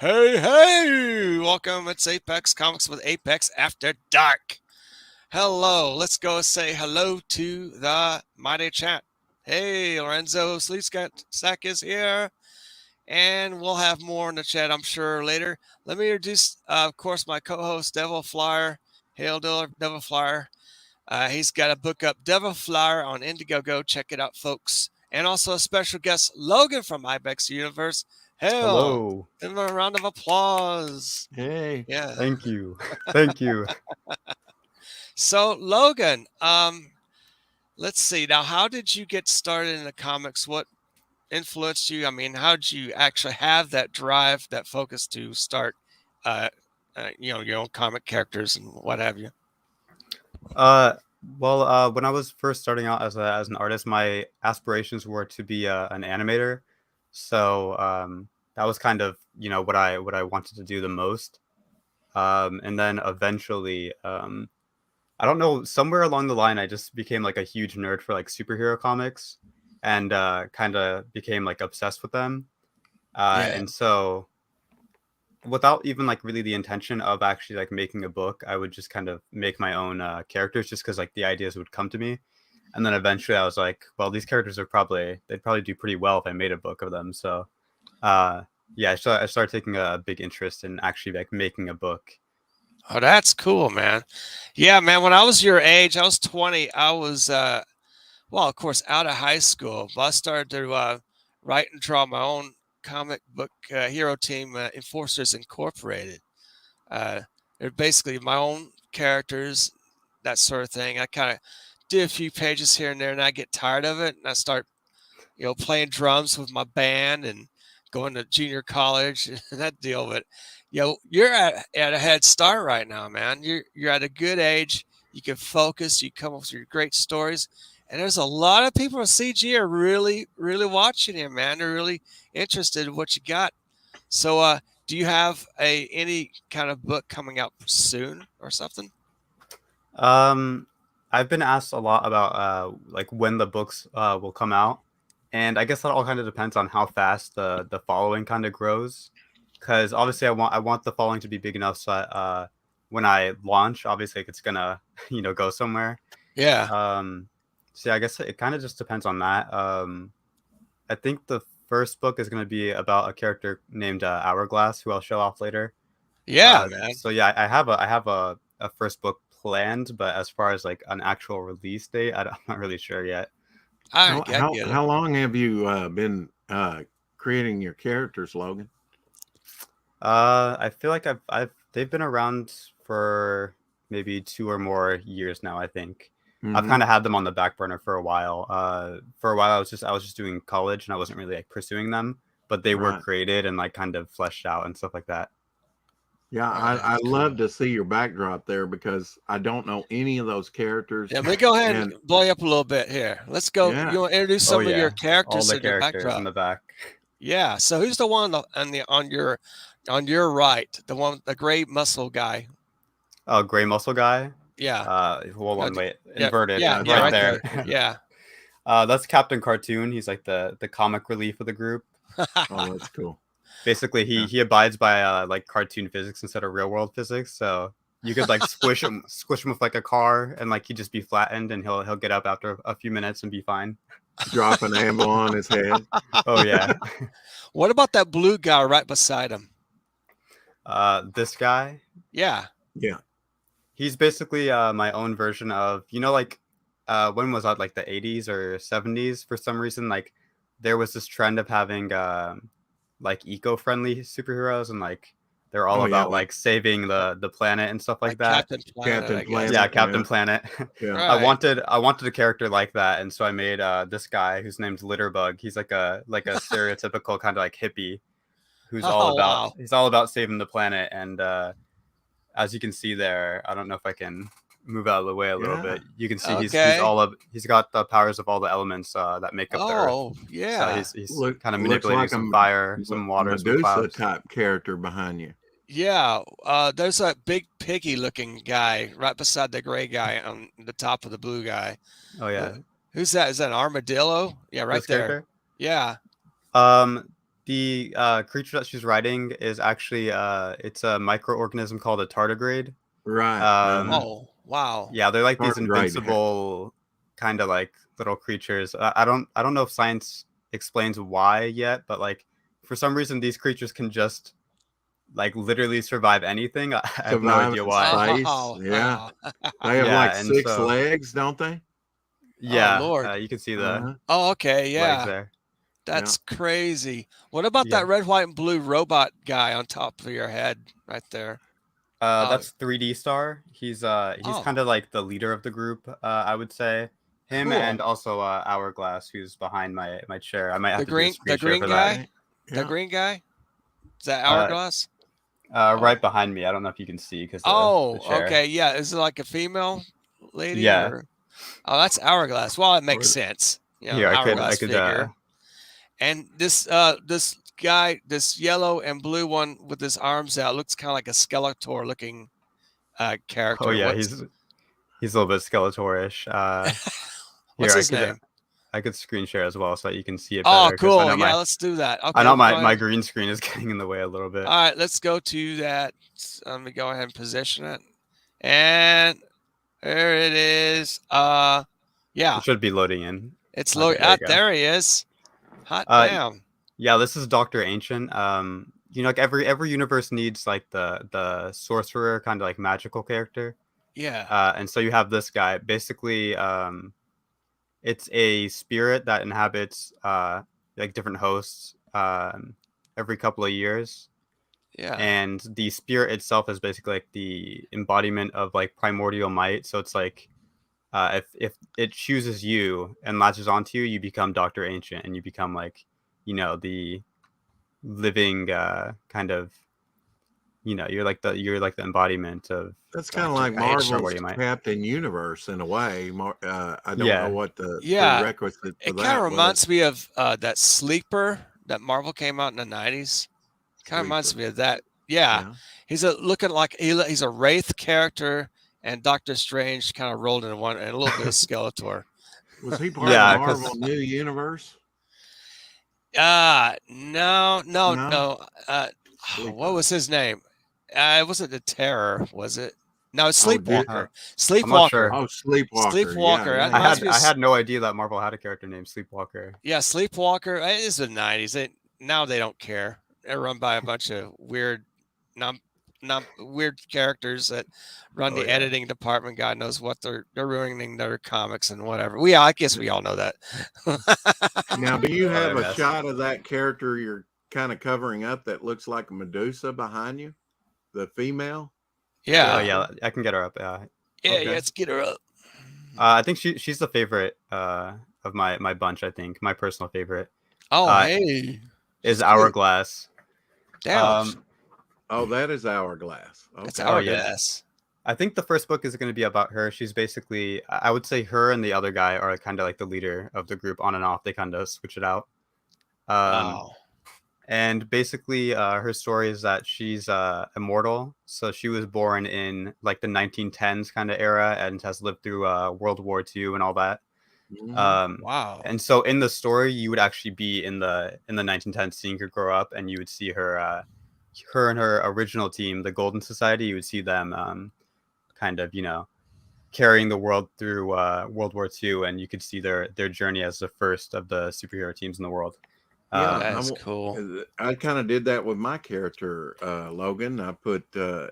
Hey! Welcome. It's Apex Comics with Apex After Dark. Hello. Let's go say hello to the mighty chat. Hey, Lorenzo Sleepsack is here, and we'll have more in the chat, I'm sure, later. Let me introduce, of course, my co-host, Devil Flyer. Hail, Devil Flyer. He's got a book up, Devil Flyer, on Indiegogo. Check it out, folks. And also a special guest, Logan from Ibex Universe. Hail! Hello. Give him a round of applause. Hey. Yeah. Thank you. Thank you. So, Logan, let's see. Now, how did you get started in the comics? What influenced you? I mean, how did you actually have that drive, that focus to start, your own comic characters and what have you? Uh, when I was first starting out as an artist, my aspirations were to be an animator. So that was kind of what I wanted to do the most. And then eventually, I don't know, somewhere along the line, I just became like a huge nerd for like superhero comics, and kind of became like obsessed with them. Yeah. And so without even like really the intention of actually like making a book, I would just kind of make my own characters just because like the ideas would come to me. And then eventually I was like, well, these characters they'd probably do pretty well if I made a book of them. So yeah, I started taking a big interest in actually like making a book. Oh, that's cool, man. Yeah, man. When I was your age, I was 20. I was, well, of course, out of high school. But I started to write and draw my own comic book hero team, Enforcers Incorporated. They're basically my own characters, that sort of thing. I kind of do a few pages here and there, and I get tired of it, and I start, playing drums with my band and going to junior college and that deal. But you're at a head start right now, man. You're at a good age. You can focus. You come up with your great stories, and there's a lot of people at CG are really, really watching you, man. They're really interested in what you got. So, do you have any kind of book coming out soon or something? I've been asked a lot about like when the books will come out, and I guess that all kind of depends on how fast the following kind of grows. Because obviously, I want the following to be big enough so that when I launch, obviously, it's gonna go somewhere. Yeah. So yeah, I guess it kind of just depends on that. I think the first book is gonna be about a character named Hourglass, who I'll show off later. Yeah, man. So yeah, I have a first book planned, but as far as like an actual release date, I'm not really sure yet. I get it. How long have you been creating your characters, Logan? I feel like they've been around for maybe 2 or more years now. I think I've kind of had them on the back burner for a while. For a while, I was just doing college and I wasn't really like pursuing them, but they were created and like kind of fleshed out and stuff like that. Yeah, I love to see your backdrop there because I don't know any of those characters. Yeah, let me go ahead and blow you up a little bit here. Let's go. Yeah. You want to introduce some of your characters All the in the characters backdrop? in the back. Yeah. So who's the one on your right? The one, the gray muscle guy. Oh, gray muscle guy. Yeah. Hold on, wait. Yeah, Inverted. yeah, right there. Yeah. That's Captain Cartoon. He's like the comic relief of the group. Oh, that's cool. Basically, he abides by like cartoon physics instead of real world physics. So you could like squish him with like a car, and like he'd just be flattened, and he'll get up after a few minutes and be fine. Drop an ammo on his head. Oh yeah. What about that blue guy right beside him? This guy. Yeah. Yeah. He's basically my own version of like when was that, like the 80s or 70s? For some reason, like there was this trend of having like eco-friendly superheroes, and like they're all about like saving the planet and stuff like that. Captain Planet. Yeah, Captain Planet. Yeah. I wanted a character like that, and so I made this guy whose name's Litterbug. He's like a stereotypical kind of like hippie who's all about saving the planet. And as you can see there, I don't know if I can move out of the way a little bit. You can see he's got the powers of all the elements that make up the earth. Oh, yeah. So he's kind of manipulating like some fire, some water, some clouds. Type character behind you. Yeah. There's a big piggy looking guy right beside the gray guy on the top of the blue guy. Oh yeah. Who's that? Is that an armadillo? Yeah, right there. Character? Yeah. the creature that she's riding is actually it's a microorganism called a tardigrade. Right. Oh, wow. Yeah, they're like these Tardigrade. invincible kind of like little creatures. I don't know if science explains why yet, but like for some reason these creatures can just like literally survive anything. I have no Survive idea in why. space. Oh, Yeah. oh. They have Yeah, like and 6 so legs, don't they? yeah, Lord. you can see the Uh-huh. Oh, okay, legs yeah. there. That's crazy. What about Yeah. that red, white, and blue robot guy on top of your head right there? Oh. That's 3D Star. He's Oh. kind of like the leader of the group. I would say him Cool. and also Hourglass, who's behind my chair. I might have The to do a green screen share guy? for that. Yeah. The green guy? Is that Uh, Hourglass? Right behind me. I don't know if you can see because the Oh, chair. okay. Yeah. Is it like a female lady? Yeah. Or... Oh, that's Hourglass. Well, it makes sense. You know, Here, I Hourglass could figure. And this guy, this yellow and blue one with his arms out, looks kind of like a Skeletor looking character. Oh yeah, he's a little bit Skeletor-ish. What's Here, his name? I could screen share as well so that you can see it Oh, better. 'cause cool. I know Yeah, let's do that. Okay, I know go my ahead. green screen is getting in the way a little bit. All right, let's go to that. Let me go ahead and position it. And there it is. Yeah. It should be loading in. It's Okay, loading. there you go. There he is. Hot damn. Yeah, this is Dr. Ancient. You know, like every universe needs like the sorcerer kind of like magical character. Yeah. And so you have this guy. Basically, it's a spirit that inhabits like different hosts every couple of years. Yeah. And the spirit itself is basically like the embodiment of like primordial might. So it's like if it chooses you and latches onto you, you become Dr. Ancient, and you become like, you know, the living kind of, you know, you're like the embodiment of. That's kind of like Marvel's Captain Universe in a way. I don't know what the prerequisite for it kind of reminds me of that Sleeper that Marvel came out in the 90s. Kind of reminds me of that. Yeah. He's looking like he's a Wraith character, and Doctor Strange kind of rolled into one, and a little bit of Skeletor. Was he part of the Marvel New Universe? No. What was his name? It wasn't the Terror, was it? No, Sleepwalker. Sleepwalker. Sure. Oh, Sleepwalker. Sleepwalker. Yeah. I had no idea that Marvel had a character named Sleepwalker. Yeah, Sleepwalker. It is the 90s. Now they don't care. They're run by a bunch of weird, weird characters that run the editing department. God knows what they're ruining their comics and whatever. I guess we all know that. Now, do you have a shot of that character you're kind of covering up that looks like Medusa behind you, the female? Yeah. Oh yeah, I can get her up. Yeah, let's get her up. I think she's the favorite of my bunch. I think my personal favorite. Oh, hey. Is Hourglass. Damn. That is Hourglass. Okay. That's Hourglass. I think the first book is going to be about her. She's basically, I would say her and the other guy are kind of like the leader of the group on and off. They kind of switch it out. And basically her story is that she's immortal. So she was born in like the 1910s kind of era and has lived through World War II and all that. Wow. And so in the story, you would actually be in the 1910s, seeing her grow up, and you would see her and her original team, the Golden Society. You would see them kind of, you know, carrying the world through World War II, and you could see their journey as the first of the superhero teams in the world. Yeah, that's cool. I kind of did that with my character, Logan. I put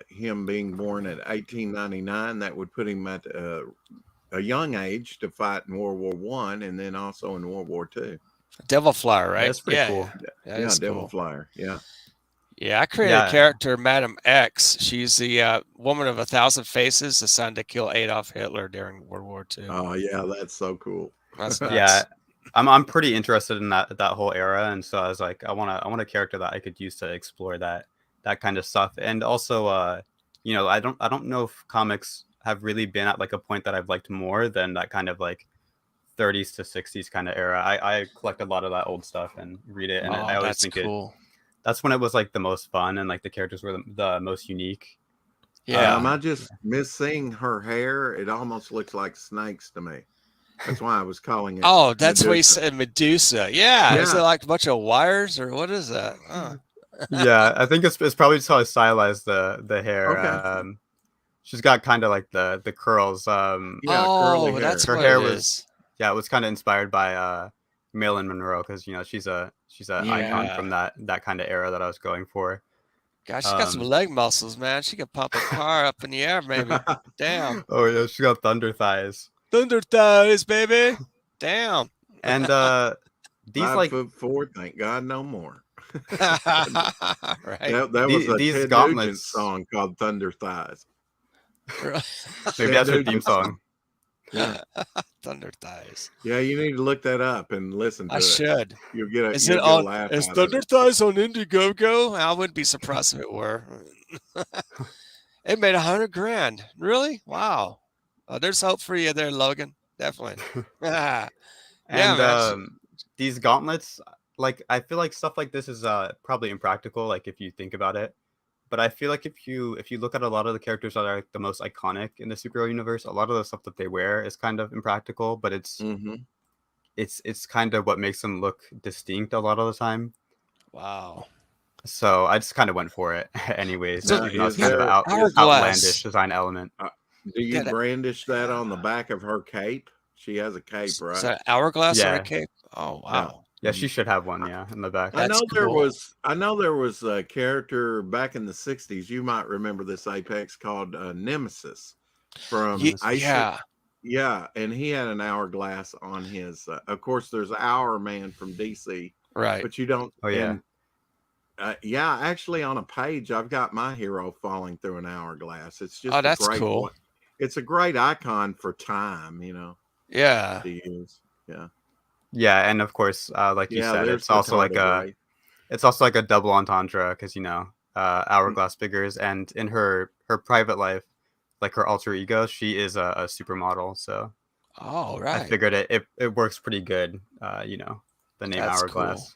him being born at 1899. That would put him at a young age to fight in World War I, and then also in World War II. Devil Flyer, right? That's pretty cool. Yeah, Devil Flyer. Yeah. Yeah, I created a character, Madam X. She's the woman of 1,000 faces assigned to kill Adolf Hitler during World War II. Oh yeah, that's so cool. That's nuts. Yeah, I'm pretty interested in that whole era, and so I was like, I want a character that I could use to explore that kind of stuff, and also, you know, I don't know if comics have really been at like a point that I've liked more than that kind of like 30s to 60s kind of era. I collect a lot of that old stuff and read it, and I always think cool. That's when it was like the most fun, and like the characters were the most unique. Yeah. I just miss seeing her hair. It almost looks like snakes to me. That's why I was calling it. Oh, that's what he Medusa. said, Medusa. Yeah. Is it Yeah. like a bunch of wires or what is that? Huh. Yeah, I think it's probably just how I stylized the hair. Okay. She's got kind of like the curls. Yeah, curly Oh, hair. that's Her what hair it was is. yeah, it was kind of inspired by Marilyn Monroe because she's a icon from Yeah. that kind of era that I was going for. Gosh, she got some leg muscles, man. She could pump a car up in the air, maybe. Damn. Oh yeah, she got thunder thighs. Thunder thighs, baby. Damn. And these 5'4", thank God, no more. Right. That was a these Ted Nugent gauntlets song called Thunder Thighs. maybe that's her theme song. Yeah. Thunder thighs. Yeah, you need to look that up and listen to I it. should. You'll get a, Is you'll it get a on? laugh Is out Thunder of it. thighs on Indiegogo? I wouldn't be surprised if it were. It made $100,000. Really? Wow. Oh, there's hope for you there, Logan. Definitely. Yeah, And man. these gauntlets, like I feel like stuff like this is probably impractical, like if you think about it. But I feel like if you look at a lot of the characters that are like the most iconic in the superhero universe, a lot of the stuff that they wear is kind of impractical, but it's kind of what makes them look distinct a lot of the time. Wow. So I just kind of went for it anyways. So Even though it's is kind of there- an Hourglass. outlandish design element. Do you Get it. brandish that on the back of her cape? She has a cape, Is right? that hourglass on Yeah. a cape? Oh, wow. Yeah, she should have one, yeah, in the back. I That's know cool. I know there was a character back in the 60s. You might remember this, Apex, called Nemesis from Yeah. Yeah, and he had an hourglass on his. Of course, there's Hour Man from DC, Right. but you don't. Oh, yeah. And, yeah, actually, on a page, I've got my hero falling through an hourglass. It's just Oh, a that's great cool. one. It's a great icon for time, Yeah. to use. Yeah. Yeah, and of course, like you said, there's it's the also like tardigrade. a double entendre because hourglass figures, and in her private life, like her alter ego, she is a supermodel. So Oh, I right. figured it works pretty good. The name That's Hourglass.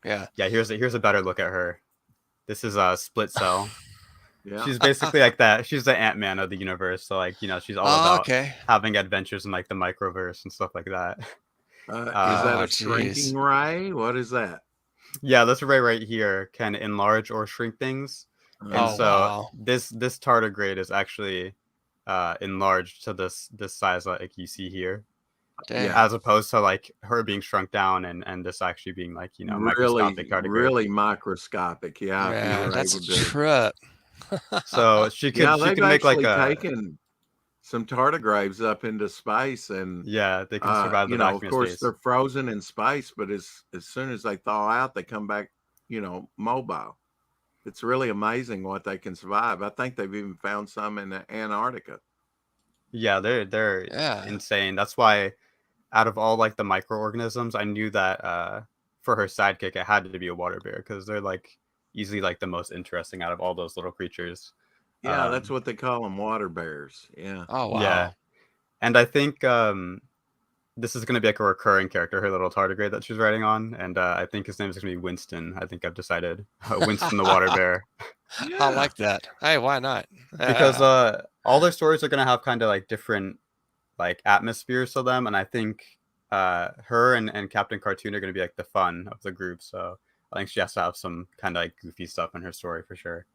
cool. Yeah. Yeah, here's a better look at her. This is a split cell. Yeah. She's basically like that. She's the Ant-Man of the universe. So like she's all Oh, about okay. having adventures in like the microverse and stuff like that. Is that Oh, a shrinking ray? What is that? Yeah, this array right here can enlarge or shrink things. And Oh, so wow. this tardigrade is actually enlarged to this size like you see here, Damn. as opposed to like her being shrunk down and this actually being like microscopic tardigrade. Really microscopic. Yeah, if you Man, were that's a able to. trip. So she Yeah, can they've make like actually a taken some tardigrades up into space, and they can survive the of vacuum course space. they're frozen in space, but as soon as they thaw out, they come back, mobile. It's really amazing what they can survive. I think they've even found some in Antarctica. Yeah, they're Yeah. insane. That's why out of all like the microorganisms, I knew that for her sidekick it had to be a water bear because they're like easily like the most interesting out of all those little creatures. Yeah, that's what they call them, water bears. Yeah. Oh, wow. Yeah. And I think this is going to be like a recurring character, her little tardigrade that she's riding on, and I think his name is going to be Winston. I think I've decided Winston the water bear. I like that. Hey, why not? Because all their stories are going to have kind of like different like atmospheres to them, and I think her and Captain Cartoon are going to be like the fun of the group. So I think she has to have some kind of like goofy stuff in her story for sure.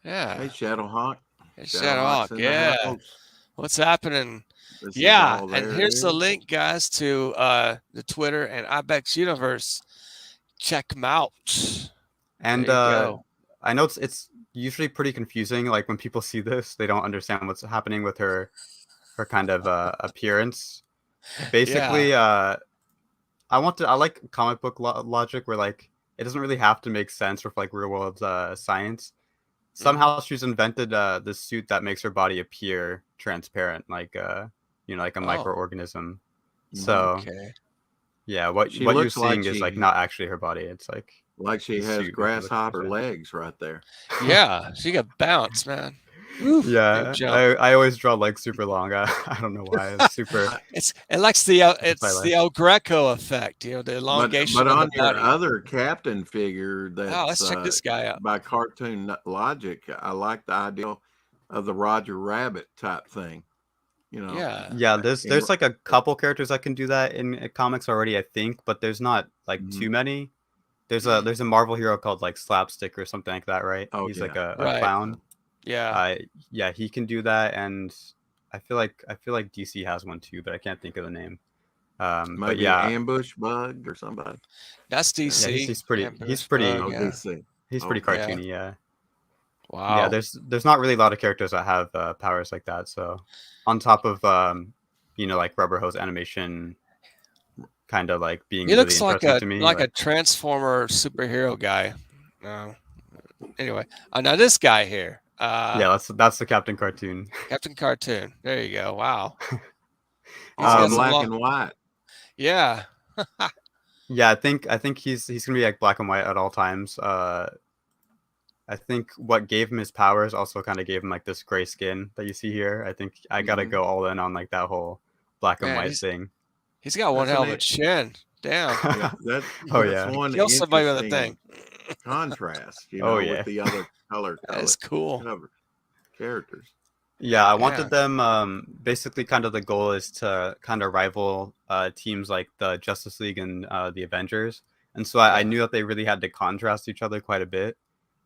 Yeah. Hey, Shadowhawk. Hey, Shadowhawk's Shadowhawk. in the Yeah. house. What's happening? This is Yeah. all And there here's the is. link, guys, to the Twitter and Ibex Universe. Check them out. And There you go. I know it's usually pretty confusing. Like when people see this, they don't understand what's happening with her kind of appearance. Basically, I like comic book logic where like it doesn't really have to make sense with like real world science. Somehow she's invented this suit that makes her body appear transparent, like like a microorganism. So Okay. yeah, what She you're looks like seeing is like she- not actually her body. It's like Like she the has suit, grasshopper 100%. legs right there. Yeah. She got bounce, man. Woo, Yeah, big jump. I always draw legs super long. I don't know why. It's super. It likes the That's my it's life. the El Greco effect, the But elongation on of the your body. other captain figure, that's Oh, let's check this guy out. by Cartoon Logic, I like the idea of the Roger Rabbit type thing. You know. Yeah. Yeah, there's like a couple characters that can do that in comics already, I think, but there's not like too many. There's a Marvel hero called like Slapstick or something like that, right? Oh He's yeah. like a Right. clown. Yeah. Yeah, he can do that, and I feel like DC has one too, but I can't think of the name. But Maybe yeah, Ambush Bug or somebody. That's yeah, DC. he's pretty Ambush pretty Bug, Oh, yeah. DC. he's pretty Okay. Yeah. cartoony. Yeah. Wow. There's not really a lot of characters that have powers like that. So on top of like Rubber Hose animation, kind of like being He really looks like interesting to me. a Transformer superhero guy. Anyway, now this guy here. Yeah, that's the Captain Cartoon. Captain Cartoon. There you go. Wow. All black and white. Yeah. Yeah, I think he's gonna be like black and white at all times. I think what gave him his powers also kind of gave him like this gray skin that you see here. I think I gotta go all in on like that whole black and white thing. He's got one hell of a chin. Damn. Yeah, that's one Kill somebody with a thing. Contrast, yeah. with the other color. That's cool. Characters. Yeah, I wanted them. Basically, kind of the goal is to kind of rival teams like the Justice League and the Avengers, and so I knew that they really had to contrast each other quite a bit,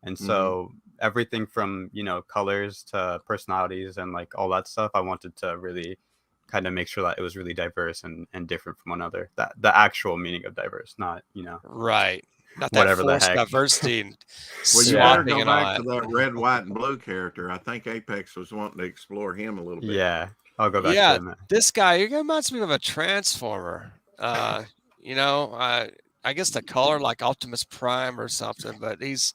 and so everything from colors to personalities and like all that stuff, I wanted to really kind of make sure that it was really diverse and different from one another. That the actual meaning of diverse, not right. Not that whatever the forced heck. diversity. Well, you better go back to that red, white, and blue character. I think Apex was wanting to explore him a little bit. Yeah, I'll go back to him. This guy, he reminds me of a Transformer. I guess the color like Optimus Prime or something, but is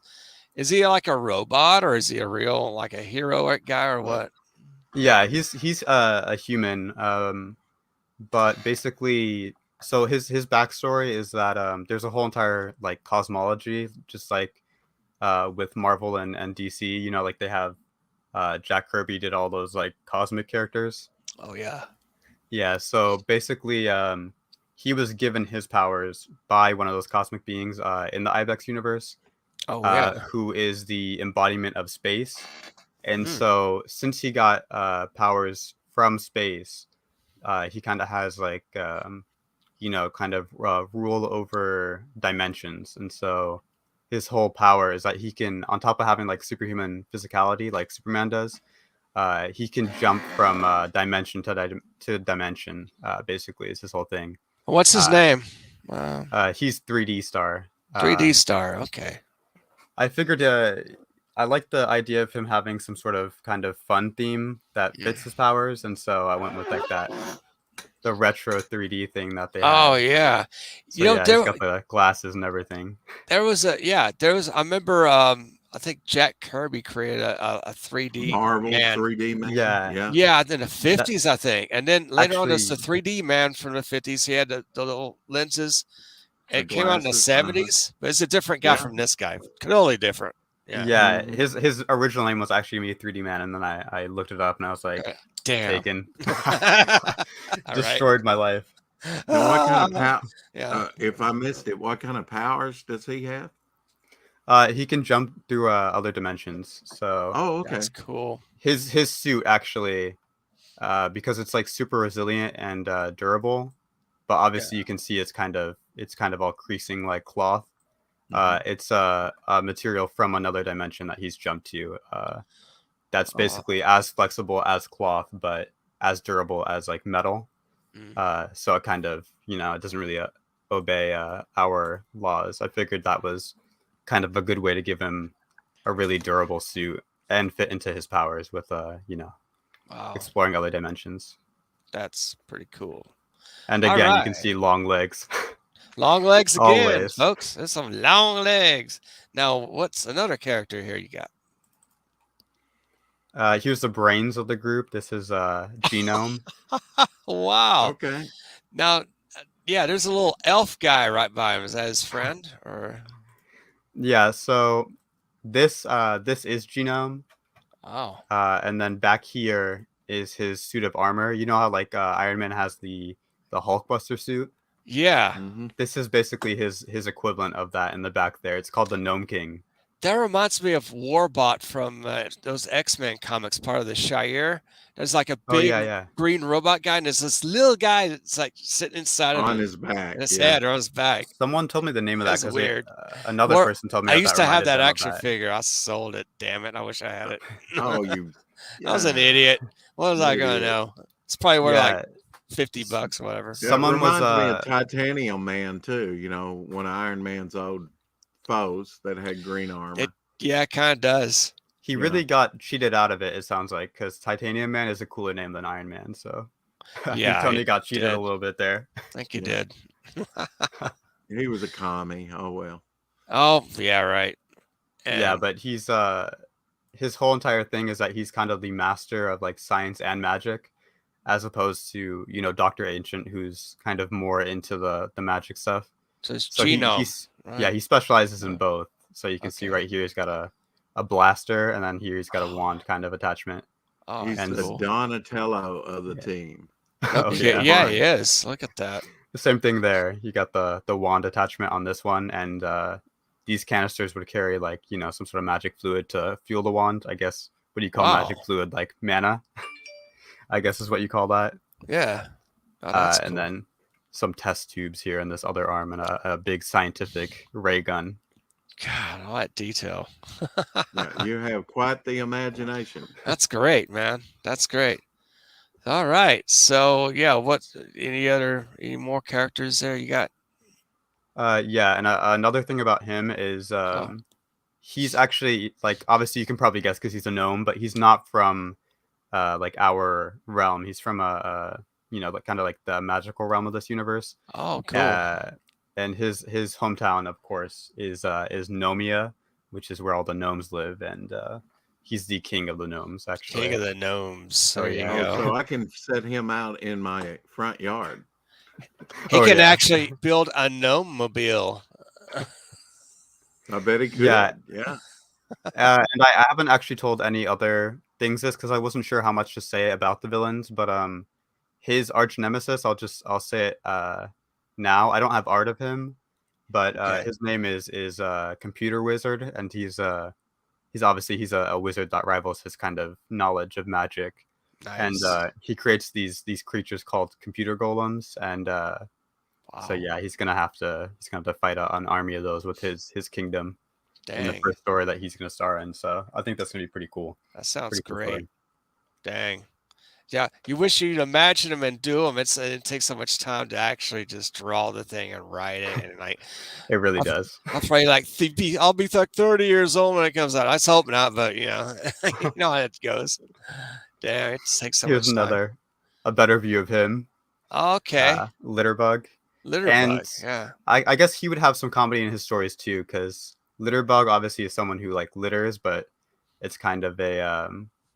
he like a robot or is he a real like a heroic guy or what? Yeah, he's a human, but basically, so his backstory is that there's a whole entire like cosmology, just like with Marvel and DC. Like they have Jack Kirby did all those like cosmic characters. Oh yeah. Yeah, so basically, he was given his powers by one of those cosmic beings in the Ibex universe. Oh yeah. Who is the embodiment of space. And so since he got powers from space, he kind of has like, kind of rule over dimensions. And so his whole power is that he can, on top of having like superhuman physicality like Superman does, he can jump from dimension to dimension, basically, is his whole thing. What's his name? He's 3D Star. 3D Star, okay. I figured I like the idea of him having some sort of kind of fun theme that fits his powers, and so I went with like the retro 3D thing that they Oh had. yeah. So, he's got the glasses and everything. I remember I think Jack Kirby created a 3D Marvel man. 3D man. Yeah, in the 50s, I think. And then later on, it's the 3D man from the 50s. He had the little lenses. It came out in the 70s, but it's a different guy from this guy. Totally different. Yeah, his original name was actually me 3D man, and then I looked it up and I was like, damn. Taken. Destroyed my life. Now, what kind of if I missed it, what kind of powers does he have? He can jump through other dimensions. So okay, that's cool. His suit actually, because it's like super resilient and durable, but obviously you can see it's kind of all creasing like cloth. It's a material from another dimension that he's jumped to. That's basically as flexible as cloth, but as durable as like metal. So it kind of, it doesn't really obey our laws. I figured that was kind of a good way to give him a really durable suit and fit into his powers with, exploring other dimensions. That's pretty cool. And again, you can see long legs. Long legs again, Always. folks. There's some long legs. Now, what's another character here you got? Here's the brains of the group. This is Genome. Wow. Okay. Now, there's a little elf guy right by him. Is that his friend or? Yeah. So this is Genome. Oh. And then back here is his suit of armor. You know how like Iron Man has the Hulkbuster suit. Yeah. This is basically his equivalent of that in the back there. It's called the Gnome King. That reminds me of Warbot from those X-Men comics, part of the Shire. There's like a Oh big yeah, yeah. green robot guy, and there's this little guy that's like sitting inside of On him, his back. and his Yeah. head or his back. Someone told me the name of that That's because weird. another Or person told me I that used that to have reminded that them of action that. figure. I sold it. Damn it! I wish I had it. Oh, you. I was an Yeah. idiot. What was I gonna Idiot. know? It's probably worth like Yeah, $50 or whatever. Yeah, it someone was reminds me of Titanium Man too. You know, one of Iron Man's old foes that had green armor. Yeah, it kind of does. he Yeah. really got cheated out of it. It sounds like because Titanium Man is a cooler name than Iron Man. So I think Yeah, Tony he got cheated did. a little bit there. I think he Yeah. did. He was a commie. Oh well. Oh, yeah, right. Yeah, And but he's his whole entire thing is that he's kind of the master of like science and magic, as opposed to Dr. Ancient, who's kind of more into the magic stuff. so it's So genome. he's right? yeah, he specializes in both. So you can see Okay. right here he's got a blaster, and then here he's got a wand kind of attachment. Oh, He's and the cool. Donatello of the Yeah. team. Okay, yeah. yeah, he is. Look at that. The same thing there. You got the wand attachment on this one, and these canisters would carry like some sort of magic fluid to fuel the wand. I guess what do you call magic Wow. fluid? Like mana, I guess is what you call that. Yeah. Oh, that's And cool. then some test tubes here in this other arm, and a big scientific ray gun. God, all that detail. Yeah, you have quite the imagination. That's great, man. That's great. All right. So yeah, any more characters there you got? Yeah, and another thing about him is he's actually like obviously you can probably guess because he's a gnome, but he's not from like our realm. He's from like kind of like the magical realm of this universe. Oh, cool. And his hometown, of course, is Nomia, which is where all the gnomes live, and he's the king of the gnomes, actually. King of the gnomes. Oh, There yeah. you Oh, go. so I can set him out in my front yard. He Oh, can yeah. actually build a gnome mobile. I bet he could. Yeah. Yeah. And I haven't actually told any other things this because I wasn't sure how much to say about the villains, but his arch nemesis, I'll say it now. I don't have art of him, but Okay. his name is Computer Wizard, and he's a wizard that rivals his kind of knowledge of magic. Nice. And he creates these creatures called computer golems, and wow. so yeah, he's gonna have to fight an army of those with his kingdom in the Dang. first story that he's gonna star in. So I think that's gonna be pretty cool. That sounds Pretty cool great. story. Dang. Yeah, you wish you'd imagine them and do them. It takes so much time to actually just draw the thing and write it, and like It really does. I'll probably I'll be like 30 years old when it comes out. Let's hope not, but you know how it goes. Damn, it takes so Here's much time. a better view of him. Okay, Litterbug. Litterbug. And Yeah. I guess he would have some comedy in his stories too, because Litterbug obviously is someone who like litters, but it's kind of a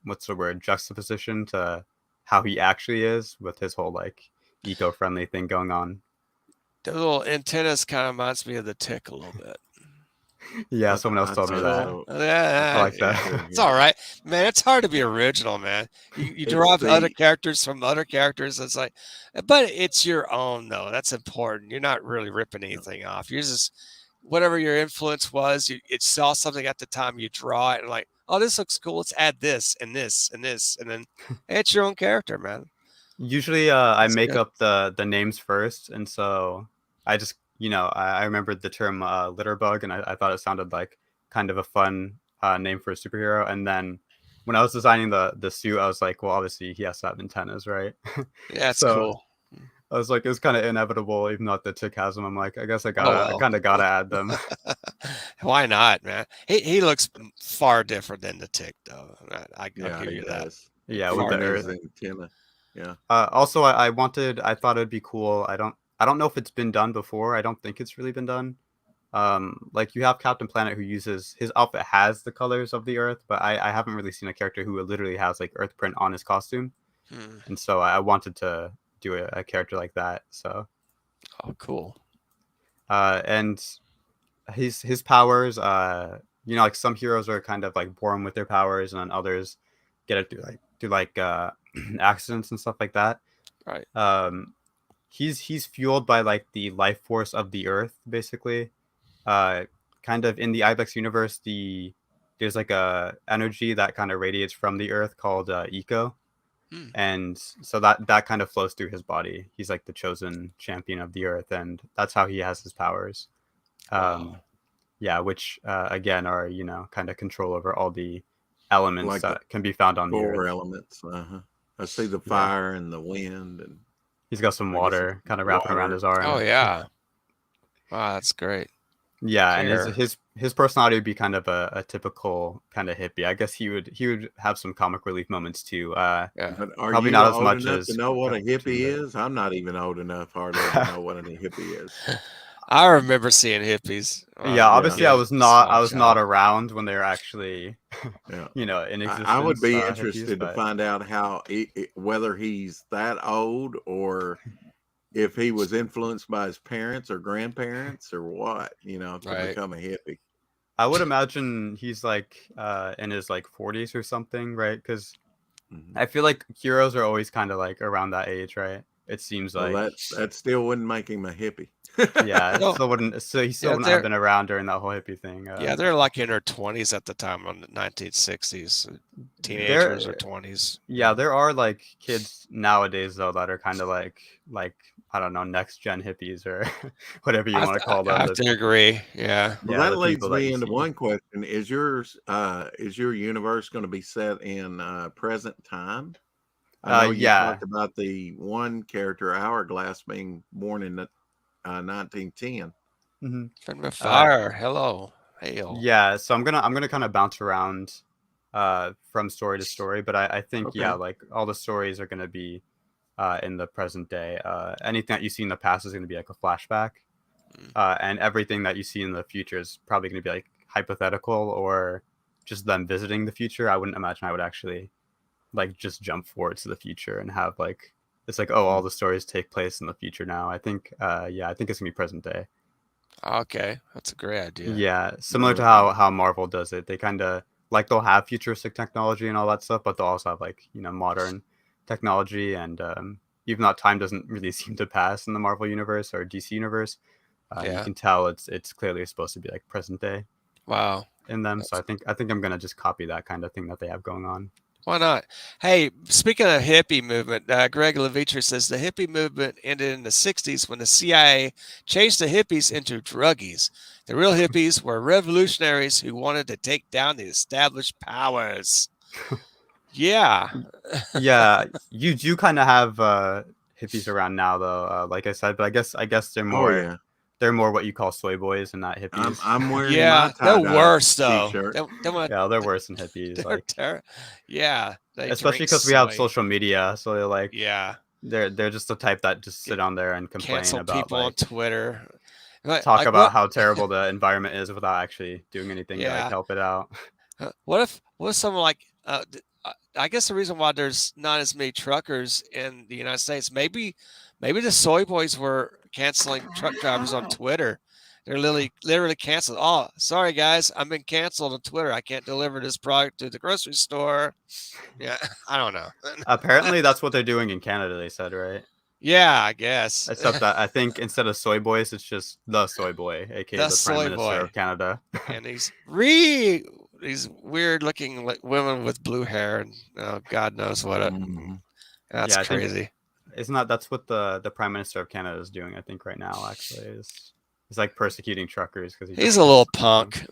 what's the word, juxtaposition to how he actually is with his whole like eco-friendly thing going on. The little antennas kind of reminds me of the tick a little bit. Yeah, someone else told me that. Yeah, I like that. It's all right, man. It's hard to be original, man. You derive other characters from other characters. It's like, but it's your own though. That's important. You're not really ripping anything off. You're just whatever your influence was. It saw something at the time. You draw it and like, oh, this looks cool. Let's add this and this and this, and then it's your own character, man. Usually I That's make good. up the names first, and so I just I remembered the term Litterbug, and I thought it sounded like kind of a fun name for a superhero. And then when I was designing the suit, I was like, well, obviously he has to have antennas, right? Yeah, that's So cool. I was like, it's kind of inevitable, even though the tick has them. I'm like, I guess I well. kind of gotta add them. Why not, man? He looks far different than the tick, though. I'll Yeah, give he you that. does. Yeah, with the Hard as earth. antenna. Yeah. Also, I thought it'd be cool. I don't know if it's been done before. I don't think it's really been done. Like you have Captain Planet who uses his outfit has the colors of the Earth, but I haven't really seen a character who literally has like Earth print on his costume. And so I wanted to do a character like that. So Oh, cool. and his powers, like some heroes are kind of like born with their powers, and then others get it through like accidents and stuff like that. Right. He's fueled by like the life force of the Earth, basically. kind of in the Ibex universe, there's like a energy that kind of radiates from the Earth called eco, and so that kind of flows through his body. He's like the chosen champion of the Earth, and that's how he has his powers. Wow. Yeah, which again are kind of control over all the elements Like that can be found on the Earth. 4 elements. I see the Yeah. fire and the wind, and He's got some I guess water kind of wrapping around water. his arm. Oh yeah. Wow, that's great. Yeah, and Care. his personality would be kind of a typical kind of hippie. I guess he would have some comic relief moments too. Yeah. But are Probably you not as old much enough as to know what a Cartoon, hippie but- is? I'm not even old enough hardly to know what a hippie is. I remember seeing hippies. Yeah, obviously I was not small child. around when they were actually Yeah. in existence. I would be hippies, interested to but- find out how whether he's that old or if he was influenced by his parents or grandparents or what, to Right. become a hippie. I would imagine he's like in his like 40s or something, right? Because Mhm. I feel like heroes are always kind of like around that age, right? It seems Well, like that still wouldn't make him a hippie. yeah, No. still wouldn't. So he still Yeah, wouldn't have been around during that whole hippie thing. Yeah, they're like in their 20s at the time on the 1960s. Teenagers or 20s. Yeah, there are like kids nowadays though that are kind of like I don't know, next gen hippies or whatever you want to call them. I have to agree. Yeah. Well, Yeah, that the leads people that me you into see. one question. Is your universe going to be set in present time? I know you yeah. talked about the one character, Hourglass, being born in 1910. Mhm. Friend of fire. Hello. Hail. Yeah, so I'm gonna kind of bounce around from story to story, but I think Okay. yeah, like all the stories are gonna be in the present day. Anything that you see in the past is gonna be like a flashback, and everything that you see in the future is probably gonna be like hypothetical or just them visiting the future. I wouldn't imagine I would actually like just jump forward to the future and have like it's like all the stories take place in the future now. I think I think it's gonna be present day. Okay. That's a great idea. Yeah, similar to Okay. how Marvel does it. They kind of like they'll have futuristic technology and all that stuff, but they'll also have like modern technology. And even though time doesn't really seem to pass in the Marvel universe or DC universe, you Yeah. can tell it's clearly supposed to be like present day Wow. in them. So I think I'm gonna just copy that kind of thing that they have going on. Why not? Hey, speaking of hippie movement, Greg Levitra says the hippie movement ended in the 60s when the CIA changed the hippies into druggies. The real hippies were revolutionaries who wanted to take down the established powers. Yeah. Yeah, you do kind of have hippies around now though, like I said, but I guess they're Oh more yeah. they're more what you call soy boys and not hippies. I'm wearing Yeah. my They're tie-dye worse, though. t-shirt. They want Yeah, they're worse than hippies. they're Like yeah. They especially drink because we have soy. social media, so they're like Yeah. they're just the type that just sit on there and complain Cancel about people on like Twitter. Like, talk like about what? how terrible the environment is without actually doing anything to Yeah. like help it out. What if someone like I guess the reason why there's not as many truckers in the United States, maybe the soy boys were canceling truck drivers on Twitter. They're literally canceled. Oh, sorry guys, I've been canceled on Twitter. I can't deliver this product to the grocery store. Yeah, I don't know. Apparently that's what they're doing in Canada, they said, right? Yeah, I guess. Except that I think instead of soy boys, it's just the soy boy, aka The the Prime soy Minister boy. of Canada. And these weird looking women with blue hair and God knows what. Mhm. That's Yeah, I think- crazy. Isn't that's what the Prime Minister of Canada is doing? I think right now, actually, is he's like persecuting truckers because He's a little punk.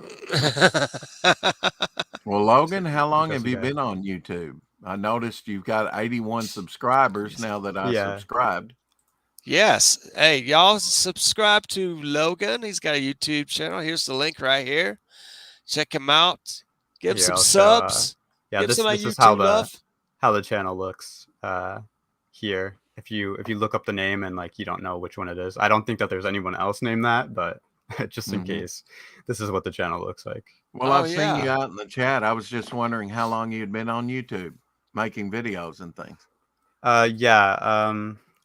Well, Logan, how long have Impressive you guy. been on YouTube? I noticed you've got 81 subscribers now that I Yeah. subscribed. Yes. Hey, y'all subscribe to Logan. He's got a YouTube channel. Here's the link right here. Check him out. Give Here, some I'll show, subs. Yeah, Give this some of is YouTube love. how the channel looks here. If you look up the name and like you don't know which one it is, I don't think that there's anyone else named that, but just in Mhm. case, this is what the channel looks like. Well, Oh, I've seen you yeah. out in the chat. I was just wondering how long you had been on YouTube making videos and things.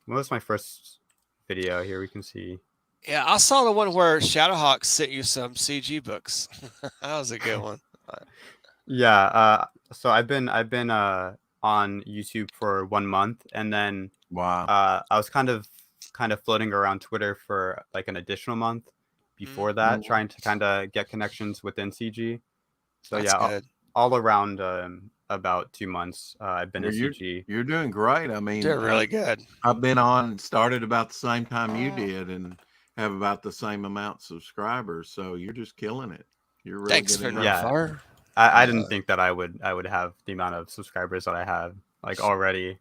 What was my first video? Here we can see. Yeah, I saw the one where Shadowhawk sent you some CG books. That was a good one. Yeah, so I've been on YouTube for 1 month, and then Wow. I was kind of floating around Twitter for like an additional month before that, trying to kind of get connections within CG. So That's yeah, good. all around about 2 months, I've been Well, in CG. you're doing great. I mean, They're really good. I've been started about the same time you did, and have about the same amount of subscribers. So you're just killing it. You're really Thanks, getting Fenrir it. Far. I didn't think that I would have the amount of subscribers that I have like already.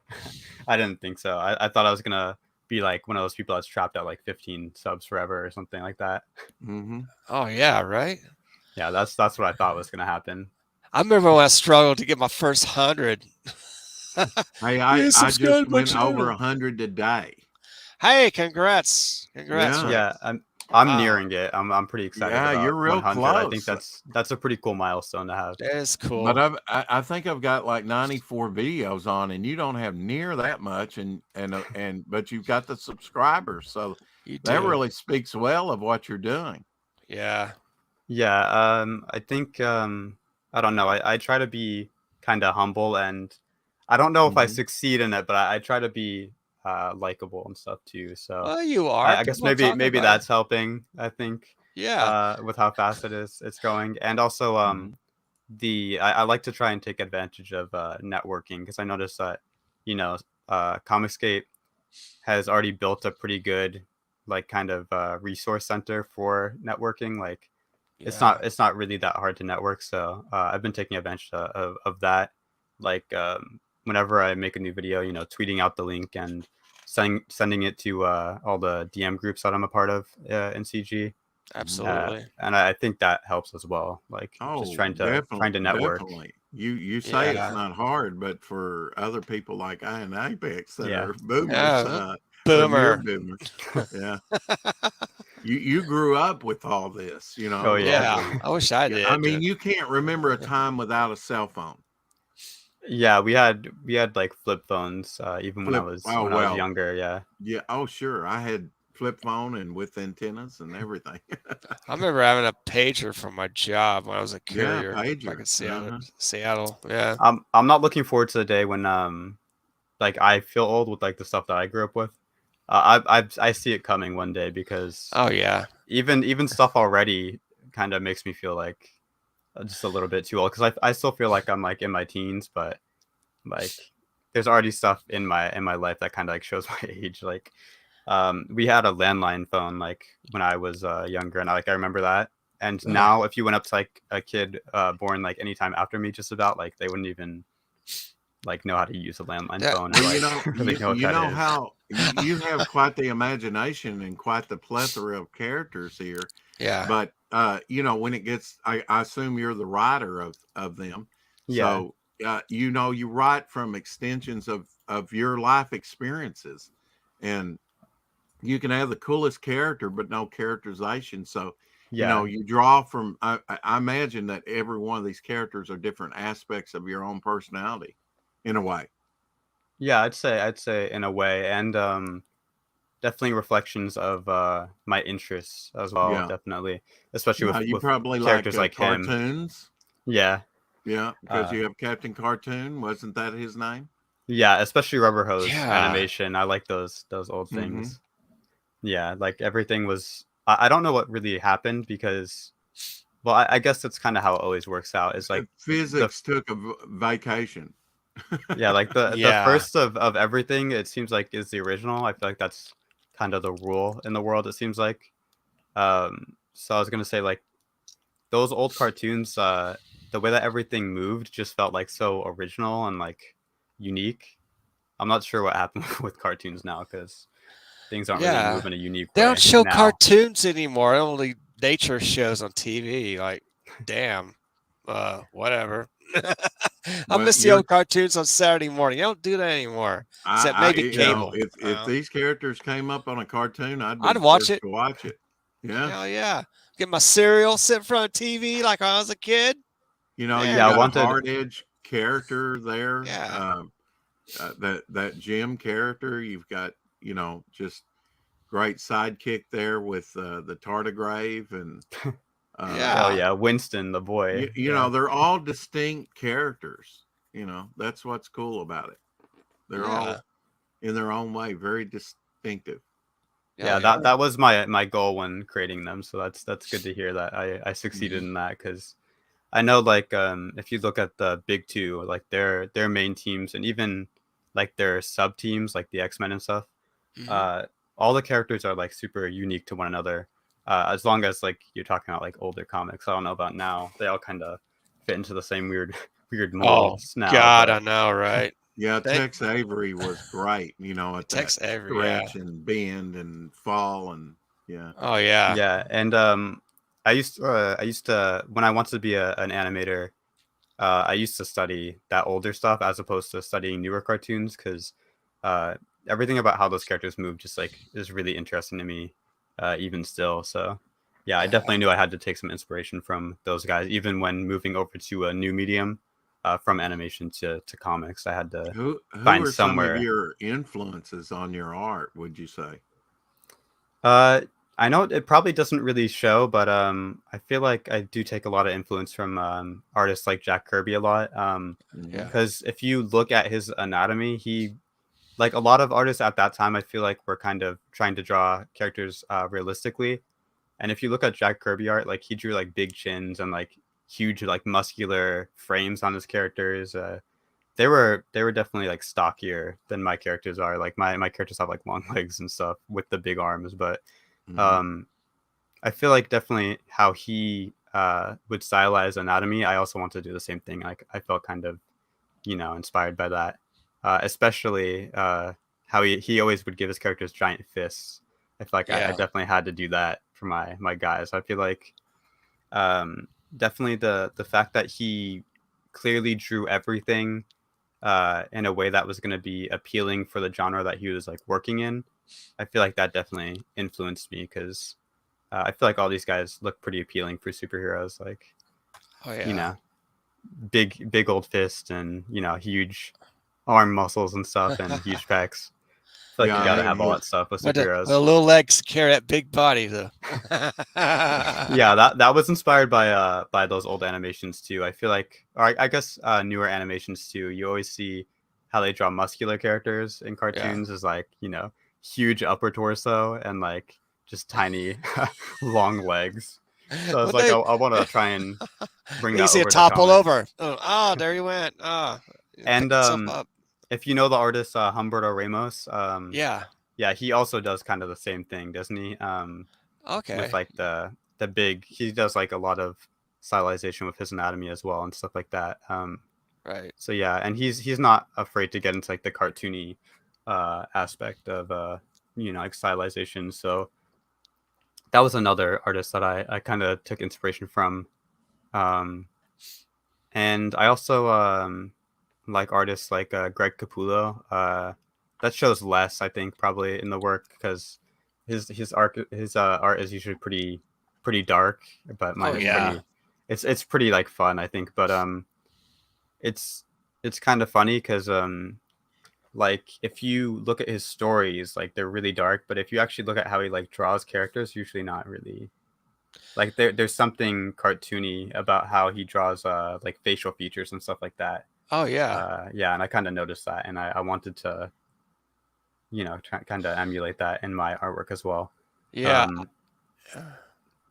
I didn't think so. I thought I was gonna be like one of those people that's trapped at like 15 subs forever or something like that. Mm-hmm. Oh yeah, right. Yeah, that's what I thought was gonna happen. I remember when I struggled to get my first 100. Hey, Yeah, I just subscribe to my went over channel. 100 today. Hey, congrats! Congrats, Yeah. Rick. Yeah, I'm Wow. nearing it. I'm pretty excited Yeah, about you're real 100. I think close. that's a pretty cool milestone to have. That is cool. But I think I've got like 94 videos on, and you don't have near that much, and but you've got the subscribers, so You that do. really speaks well of what you're doing. Yeah. Yeah, I think I don't know. I try to be kind of humble, and I don't know if I Mhm. succeed in it, but I try to be likable and stuff too. So Well, you are. I guess People are talking maybe about that's helping. I think Yeah. with how fast it's going, and also Mhm. I like to try and take advantage of networking, because I noticed that you know Comicscape has already built a pretty good like kind of resource center for networking. Like Yeah. it's not really that hard to network. So I've been taking advantage of that. Like whenever I make a new video, tweeting out the link and sending it to all the DM groups that I'm a part of in CG. Absolutely. And I think that helps as well. Like just Oh, trying to network. definitely. You say it's Yeah. not hard, but for other people like I and Ibex that Yeah. are boomers, Yeah. or near Boomer. boomers, yeah, you grew up with all this, Oh yeah. Yeah. I wish I Yeah, I did. mean, you can't remember a time without a cell phone. Yeah, we had like flip phones even when Oh when I was well, younger. Yeah. yeah. Oh sure, I had flip phone and with antennas and everything. I remember having a pager from my job when I was a Yeah, courier back pager. in Seattle. Uh-huh. Seattle. Yeah. I'm not looking forward to the day when like I feel old with like the stuff that I grew up with. I see it coming one day, because Oh yeah. even stuff already kind of makes me feel like just a little bit too old, because I still feel like I'm like in my teens, but like there's already stuff in my life that kind of like shows my age. Like we had a landline phone like when I was younger, and I remember that. And now if you went up to like a kid born like anytime after me, just about, like they wouldn't even like know how to use a landline That- phone, or Well, like really know what you that know is. how you have quite the imagination and quite the plethora of characters here. Yeah. But when it gets, I assume you're the writer of them. Yeah. So you write from extensions of your life experiences, and you can have the coolest character but no characterization. So Yeah. you draw from. I imagine that every one of these characters are different aspects of your own personality, in a way. Yeah, I'd say in a way, and definitely reflections of my interests as well, Yeah. definitely, especially You with probably like characters like him. cartoons. Yeah. Yeah, because you have Captain Cartoon. Wasn't that his name? Yeah, especially Rubber Hose Yeah. animation. I like those old Mm-hmm. things. Yeah, like everything was I don't know what really happened, because well, I guess that's kind of how it always works out. Is like the Physics took a vacation. yeah, like the Yeah. first of everything, it seems like, is the original. I feel like that's kind of the rule in the world, it seems like. So I was gonna say, like, those old cartoons, the way that everything moved just felt like so original and like unique. I'm not sure what happened with cartoons now, because things don't really Yeah. move in a unique They don't way show now. cartoons anymore. Only nature shows on TV. Like, damn. Whatever. I But miss the old cartoons on Saturday morning. You don't do that anymore. Except maybe cable. if these characters came up on a cartoon, I'd be I'd the watch first it. to watch it. Yeah. Hell yeah. Get my cereal, sit in front of TV like when I was a kid. You Yeah, Yeah, I got a wanted hard edge character there. Yeah. That Jim character. You've got, just great sidekick there with the Tardigrade, and oh Yeah. yeah, Winston the boy. Yeah. they're all distinct characters. That's what's cool about it. They're Yeah. all in their own way very distinctive. Yeah, that was my goal when creating them. So that's good to hear that I succeeded in that, because I know, like, if you look at the big two, like their main teams and even like their sub teams, like the X-Men and stuff, all the characters are like super unique to one another. As long as like you're talking about like older comics, I don't know about now. They all kind of fit into the same weird molds now. God, but I know, right? Yeah, Tex Avery was great, at Tex that Avery, yeah. stretch and bend and fall and yeah. Oh yeah. yeah, and I used to when I wanted to be an animator, I used to study that older stuff as opposed to studying newer cartoons, because everything about how those characters move just like is really interesting to me, even still. So yeah, I definitely knew I had to take some inspiration from those guys, even when moving over to a new medium, from animation to comics. I had to Who find are somewhere. some of your influences on your art, would you say? I know it probably doesn't really show, but I feel like I do take a lot of influence from artists like Jack Kirby a lot. Yeah. Because if you look at his anatomy, he, like a lot of artists at that time, I feel like were kind of trying to draw characters realistically. And if you look at Jack Kirby art, like he drew like big chins and like huge like muscular frames on his characters. They were definitely like stockier than my characters are. Like my characters have like long legs and stuff with the big arms, but I feel like definitely how he would stylize anatomy, I also want to do the same thing. Like I felt kind of, inspired by that. Especially how he always would give his characters giant fists. I feel like I definitely had to do that for my guys. I feel like definitely the fact that he clearly drew everything in a way that was going to be appealing for the genre that he was like working in. I feel like that definitely influenced me, because I feel like all these guys look pretty appealing for superheroes. Like, big old fist and huge arm muscles and stuff and huge pecs. I feel like you gotta have all that stuff with superheroes. The little legs carry that big body though. Yeah, that was inspired by those old animations too. I feel like, or I guess newer animations too. You always see how they draw muscular characters in cartoons as like huge upper torso and like just tiny long legs. So I was like, I want to try and bring that over. You topple over. Oh, there you went. And if you know the artist Humberto Ramos, yeah, he also does kind of the same thing, doesn't he? Okay. With like the big, he does like a lot of stylization with his anatomy as well and stuff like that. Right. So yeah, and he's not afraid to get into like the cartoony aspect of like stylization. So that was another artist that I kind of took inspiration from. And I also like artists like Greg Capullo. That shows less, I think, probably in the work, because his art is usually pretty dark, but mine is it's pretty like fun, I think. But it's kind of funny because like if you look at his stories, like they're really dark, but if you actually look at how he like draws characters, usually not really. Like there's something cartoony about how he draws like facial features and stuff like that. Oh yeah. Yeah, and I kind of noticed that, and I wanted to kind of emulate that in my artwork as well. Yeah.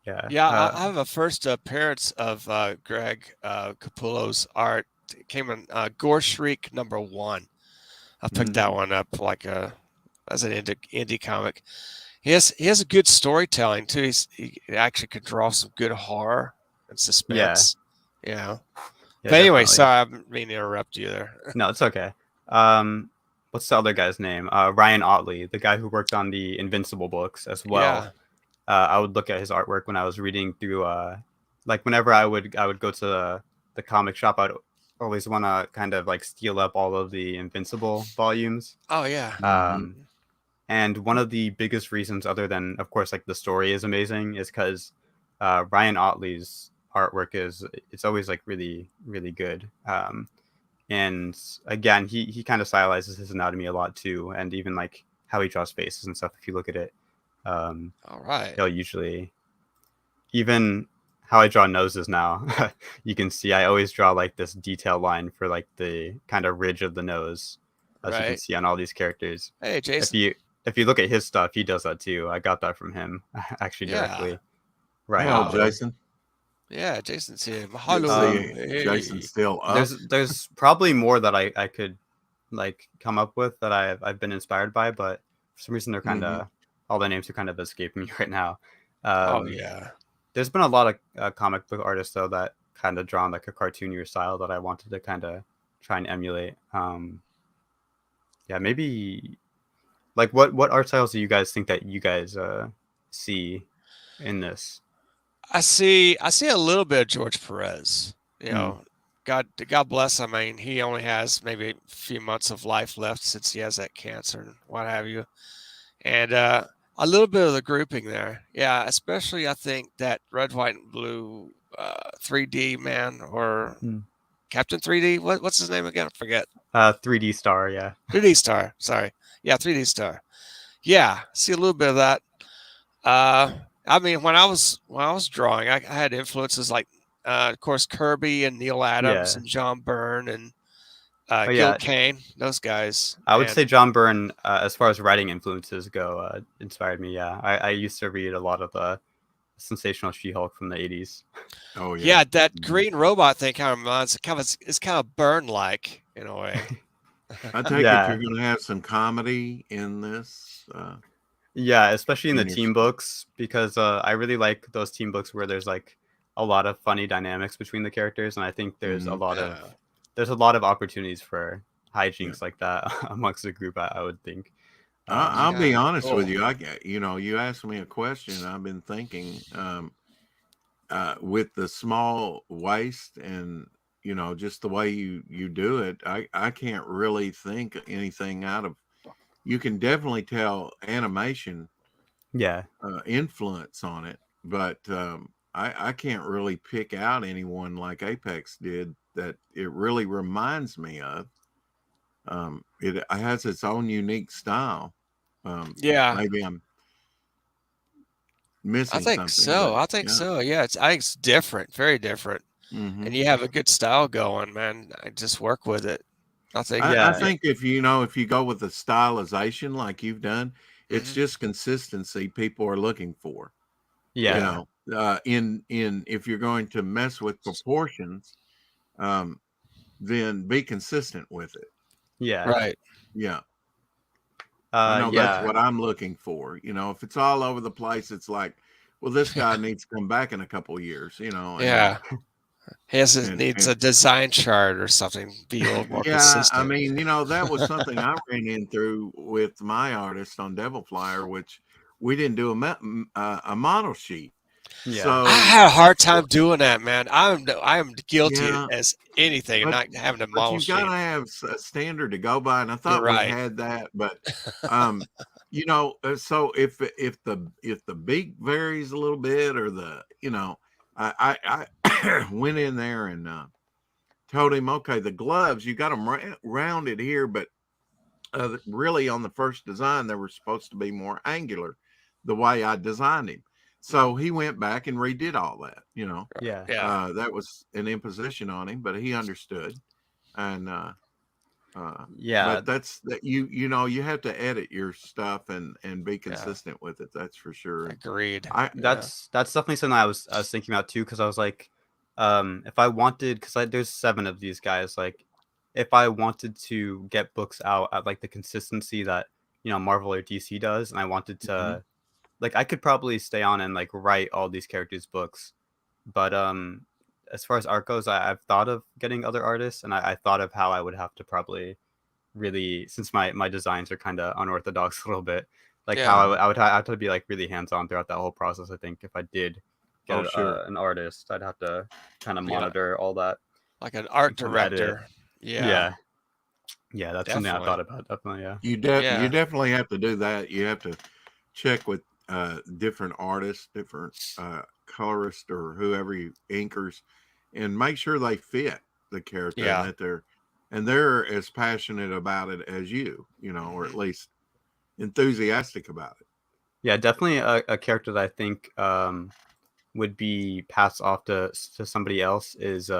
Yeah. I have a first appearance of Greg Capullo's art. It came in Gore Shriek #1. I picked that one up as an indie comic. He has a good storytelling too. He actually can draw some good horror and suspense. Yeah. But anyway, definitely. sorry, I didn't mean to interrupt you there. No, it's okay. What's the other guy's name? Ryan Otley, the guy who worked on the Invincible books as well. Yeah. I would look at his artwork when I was reading through. Like whenever I would go to the comic shop, I'd always want to kind of like steal up all of the Invincible volumes. Oh yeah. And one of the biggest reasons, other than of course like the story is amazing, is because Ryan Otley's artwork it's always like really really good. And again, he kind of stylizes his anatomy a lot too, and even like how he draws faces and stuff. If you look at it, all right, he'll usually, even how I draw noses now, you can see I always draw like this detail line for like the kind of ridge of the nose, as you can see on all these characters. Hey, Jason. if you look at his stuff, he does that too. I got that from him actually Yeah. directly. Right. Hello, Wow. Jason. Yeah, Jason's here. Good to Hello. see Jason's still up. There's probably more that I could like come up with that I've been inspired by, but for some reason they're kind of all the names are kind of escaping me right now. Oh yeah. There's been a lot of comic book artists though that kind of drawn like a cartoonier style that I wanted to kind of try and emulate. Yeah, maybe like what art styles do you guys think that you guys see in this? I see a little bit of George Perez. You know, God bless him. I mean, he only has maybe a few months of life left since he has that cancer and what have you. And a little bit of the grouping there. Yeah, especially I think that red, white, and blue 3D man or Captain 3D. What's his name again? I forget. 3D Star, yeah. 3D Star. Sorry. Yeah, 3D Star. Yeah, see a little bit of that. I mean, when I was drawing, I had influences like, of course, Kirby and Neil Adams and John Byrne and Gil Kane, those guys. I would say John Byrne, as far as writing influences go, inspired me. Yeah, I used to read a lot of the sensational She-Hulk from the 80s. Oh yeah. Yeah, that green robot thing kind of reminds. It's kind of Byrne-like in a way. I take it you're going to have some comedy in this. Yeah, especially in the team books, because I really like those team books where there's like a lot of funny dynamics between the characters, and I think there's a lot of opportunities for hijinks like that amongst the group. I would think. I'll be honest with you. You asked me a question. I've been thinking with the small waist and just the way you do it. I can't really think anything out of. You can definitely tell animation, influence on it, but I can't really pick out anyone like Apex did that it really reminds me of. It has its own unique style. Maybe I'm missing something. I think so. Yeah, I think it's different, very different, and you have a good style going, man. I just work with it. I think if you go with the stylization like you've done, it's just consistency people are looking for. Yeah. If you're going to mess with proportions, then be consistent with it. Yeah. Right. Yeah. I know that's what I'm looking for. If it's all over the place, it's like, well, this guy needs to come back in a couple of years, Yeah. He needs a design chart or something. Be a little more consistent. I mean, that was something I ran in through with my artist on Devil Flyer, which we didn't do a model sheet. Yeah. So I had a hard time doing that, man. I am guilty as anything of not having a model sheet. You gotta have a standard to go by, and I thought we had that, but so if the beak varies a little bit, or I went in there and told him, okay, the gloves, you got them rounded here, but really on the first design, they were supposed to be more angular the way I designed him. So he went back and redid all that, that was an imposition on him, but he understood. And, but that's that you have to edit your stuff and be consistent with it. That's for sure. Agreed. That's definitely something I was thinking about too. Cause I was like, if I wanted, cause there's 7 of these guys, like if I wanted to get books out at like the consistency that, Marvel or DC does, and I wanted to, like, I could probably stay on and like write all these characters' books, but as far as art goes, I've thought of getting other artists, and I thought of how I would have to probably really, since my designs are kind of unorthodox a little bit, like how I would have to be like really hands-on throughout that whole process. I think if I did get an artist, I'd have to kind of monitor all that, like an art director. Yeah, that's something I thought about. Definitely, you definitely have to do that. You have to check with different artists, different colorists, or whoever you inkers, and make sure they fit the character, and that they're as passionate about it as you, or at least enthusiastic about it. Yeah, definitely a character that I think would be passed off to somebody else is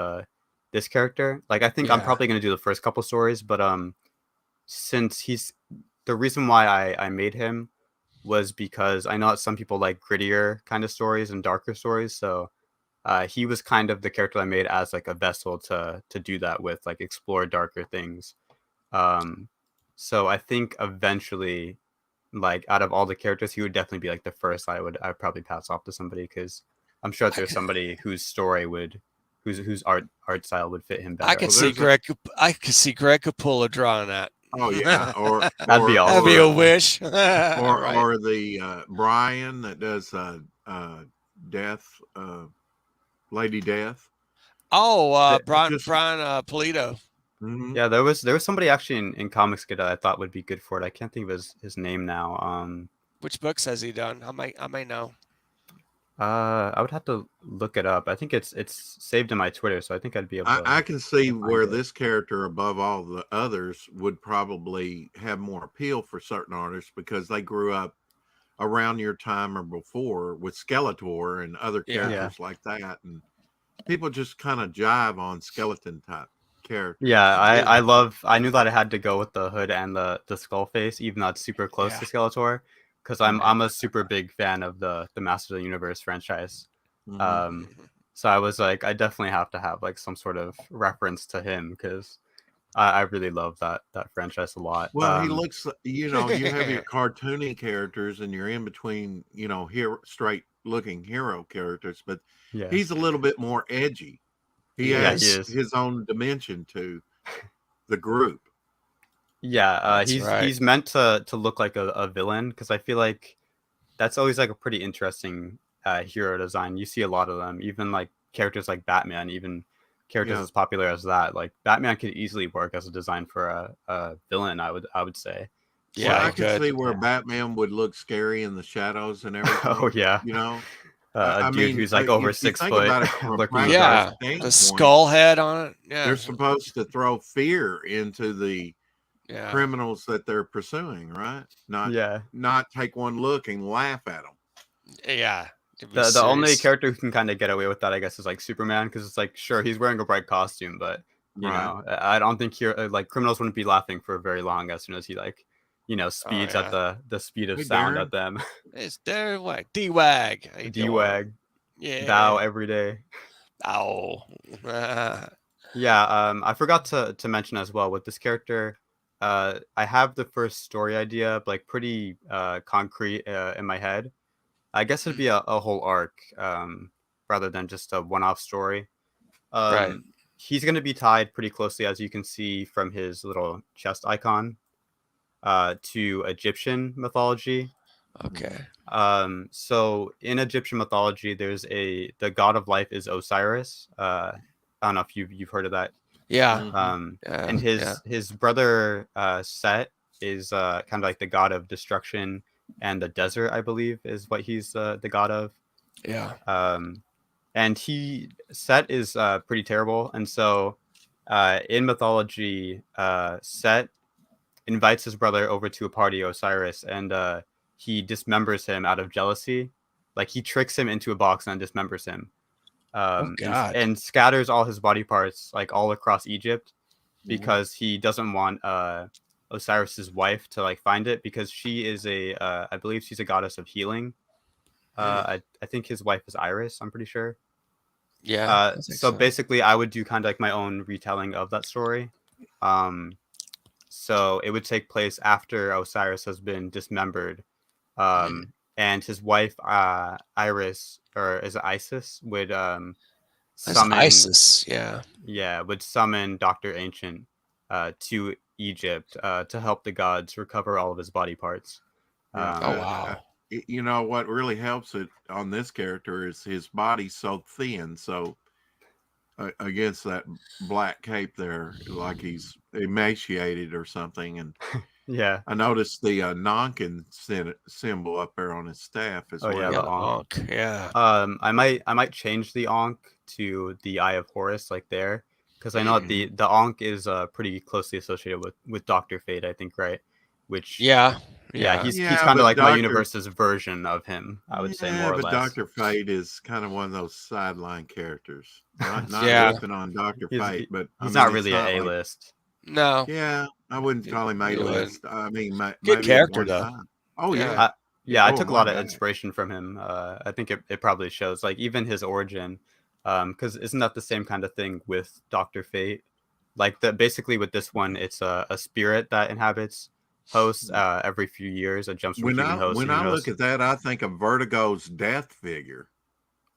this character. Like, I think I'm probably going to do the first couple stories, but since he's the reason why I made him was because I know that some people like grittier kind of stories and darker stories. So he was kind of the character I made as like a vessel to do that with, like explore darker things. So I think eventually, like out of all the characters, he would definitely be like the first I'd probably pass off to somebody, because I'm sure that there's somebody whose story would whose art style would fit him better. I could Well, see there's a- I could see Greg Capullo drawing that. Oh yeah, or That'd be That'd be awesome. a wish. or Right. or the Brian that does Death, Lady Death. Oh, The- Brian just- Polito. Mhm. Yeah, there was somebody actually in Comics Kid that I thought would be good for it. I can't think of his name now. Which books has he done? I may know. I would have to look it up. I think it's saved in my Twitter, so I think I'd be able to. I can see find where it. this character, above all the others, would probably have more appeal for certain artists because they grew up around your time or before with Skeletor and other Yeah. characters like that, and people just kind of jive on skeleton type characters. Yeah, I knew that I had to go with the hood and the skull face, even though it's super close Yeah. to Skeletor, because I'm a super big fan of the Masters of the Universe franchise. Mhm. So I was like, I definitely have to have like some sort of reference to him, because I really love that franchise a lot. Well, he looks, you have your cartoony characters and you're in between, hero, straight looking hero characters, but yeah, he's a little bit more edgy. He Yeah, has he is. his own dimension to the group. Yeah, That's he's right. he's meant to look like a villain, because I feel like that's always like a pretty interesting hero design. You see a lot of them, even like characters like Batman, even characters Yeah. as popular as that. Like Batman could easily work as a design for a villain, I would say. Yeah, Well, he I can could. see where Yeah. Batman would look scary in the shadows and everything. Oh yeah, I a dude mean, who's like over if you 6 think foot, about it from a looking practical Yeah, the standpoint, skull head on it. Yeah, they're supposed to throw fear into the yeah. criminals that they're pursuing, right? yeah. Not take one look and laugh at them. Yeah. It'd be The only serious. character who can kind of get away with that, I guess, is like Superman, because it's like, sure, he's wearing a bright costume, but you Right. know, I don't think like criminals wouldn't be laughing for very long as soon as he like, speeds yeah. at the speed of Hey, sound Darren. at them. It's there. What? D-Wag. How you doing? D-Wag, Yeah. bow every day. Ow. Yeah, I forgot to mention as well with this character, I have the first story idea like pretty concrete in my head. I guess it'd be a whole arc, rather than just a one-off story. Right. He's going to be tied pretty closely, as you can see from his little chest icon, to Egyptian mythology. Okay. So in Egyptian mythology, there's the god of life is Osiris. I don't know if you've heard of that. Yeah. Mhm. And his brother Set is kind of like the god of destruction and the desert, I believe, is what he's the god of. Yeah. And Set is pretty terrible, and so in mythology, Set invites his brother over to a party, Osiris, and he dismembers him out of jealousy. Like he tricks him into a box and then dismembers him. God. And scatters all his body parts like all across Egypt, because he doesn't want Osiris's wife to like find it, because she is I believe she's a goddess of healing. I think his wife is Iris, I'm pretty sure. Yeah. I think So basically I would do kind of like my own retelling of that story. So it would take place after Osiris has been dismembered. And his wife, Iris, or is it Isis, would That's summon ISIS. Yeah. Yeah, would summon Dr. Ancient to Egypt to help the gods recover all of his body parts. Yeah, Oh, wow. What really helps it on this character is his body's so thin, so against that black cape there, like he's emaciated or something. And Yeah. I noticed the Nonkin symbol up there on his staff as Oh, well. yeah, Yeah. the Ankh. Ankh. Yeah. I might change the Ankh to the Eye of Horus, like there, because I know that the Ankh is pretty closely associated with Dr. Fate, I think, right? Which Yeah. he's Yeah, kind but of like my Dr. universe's version of him, I would say, more or but less. Dr. Fate is kind of one of those sideline characters. Not Yeah. ripping on Dr. He's Fate, but he's I mean, not it's really not a like- A-list. No. Yeah, I wouldn't call him You would. A-list. I mean, Good maybe at character one though. time. Oh Yeah. yeah. Yeah, I Oh took a my lot of God. inspiration from him. I think it probably shows, like even his origin, because isn't that the same kind of thing with Doctor Fate? Like basically with this one, it's a spirit that inhabits hosts every few years. It jumps from human host to When I human look host. at that, I think of Vertigo's death figure.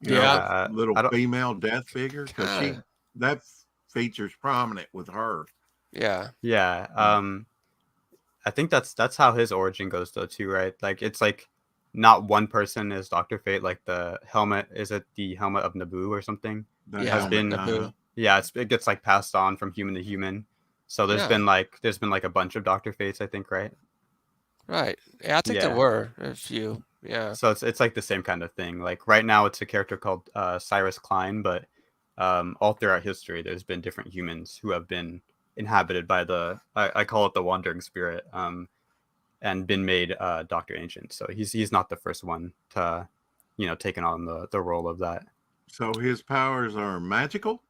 You know, Yeah. the little I don't. female death figure, because Kinda. that features prominent with her. Yeah. Yeah. I think that's how his origin goes though too, right? Like it's like not one person is Doctor Fate. Like the helmet, is it the helmet of Naboo or something? The Yeah. Has helmet. been Naboo. Yeah, it gets like passed on from human to human. So Yeah. there's been like a bunch of Doctor Fates, I think, right? Right. Yeah, I think there Yeah. were a few. Yeah. So it's like the same kind of thing. Like right now, it's a character called Cyrus Klein, but all throughout history, there's been different humans who have been inhabited by I call it the wandering spirit, and been made Doctor Ancient. So he's not the first one to, taken on the role of that. So his powers are magical.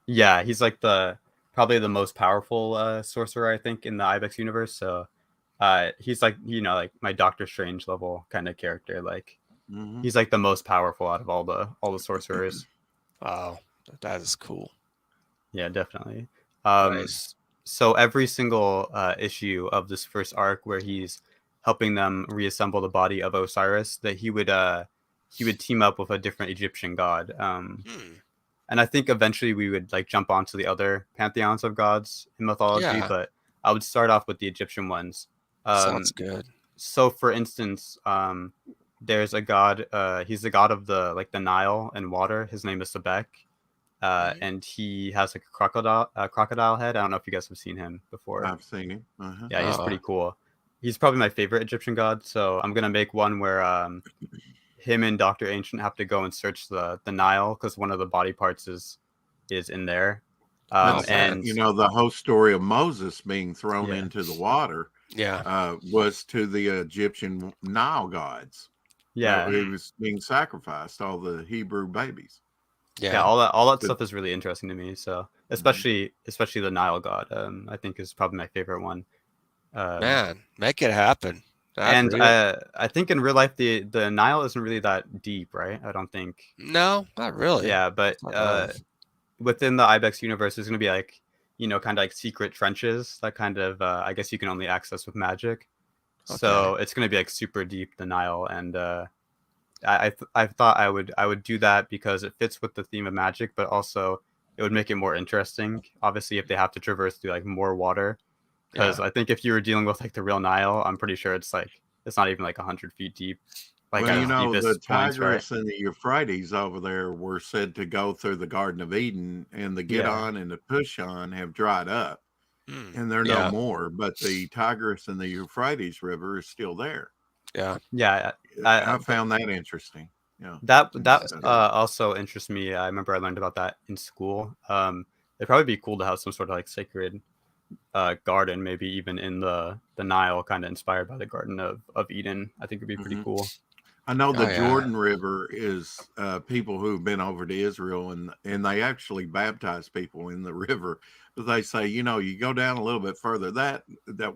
Yeah, he's like probably the most powerful sorcerer, I think, in the Ibex universe. So he's like, like my Doctor Strange level kind of character. Like he's like the most powerful out of all the sorcerers. Wow. That is cool. Yeah, definitely. Nice. So every single issue of this first arc where he's helping them reassemble the body of Osiris, that he would team up with a different Egyptian god. And I think eventually we would like jump onto the other pantheons of gods in mythology, Yeah. but I would start off with the Egyptian ones. Sounds good. So for instance, there's a god, he's the god of the Nile and water. His name is Sebek. And he has like a crocodile head. I don't know if you guys have seen him before. I've seen him. Yeah, he's pretty cool. He's probably my favorite Egyptian god. So I'm gonna make one where him and Dr. Ancient have to go and search the Nile because one of the body parts is in there. And the whole story of Moses being thrown Yeah. into the water was to the Egyptian Nile gods. Yeah, He was being sacrificed, all the Hebrew babies. yeah, all that stuff is really interesting to me. So especially the Nile god, I think is probably my favorite one. Man, make it happen. I think in real life the Nile isn't really that deep, right? I don't think. No, not really. Yeah, but within the Ibex universe, there's gonna be like, kind of like secret trenches that kind of I guess you can only access with magic. Okay. So it's gonna be like super deep, the Nile, and I thought I would do that because it fits with the theme of magic, but also it would make it more interesting. Obviously, if they have to traverse through like more water, because I think if you were dealing with like the real Nile, I'm pretty sure it's not even like 100 feet deep. Like Well, the points, Tigris right? and the Euphrates over there were said to go through the Garden of Eden, and the Gidon and the Pushon have dried up, and they're no more. But the Tigris and the Euphrates River is still there. Yeah, I found that interesting. Yeah, that also interests me. I remember I learned about that in school. It'd probably be cool to have some sort of like sacred garden, maybe even in the Nile, kind of inspired by the Garden of Eden. I think it'd be pretty cool. I know the Jordan River is people who've been over to Israel, and they actually baptize people in the river. But they say, you go down a little bit further, that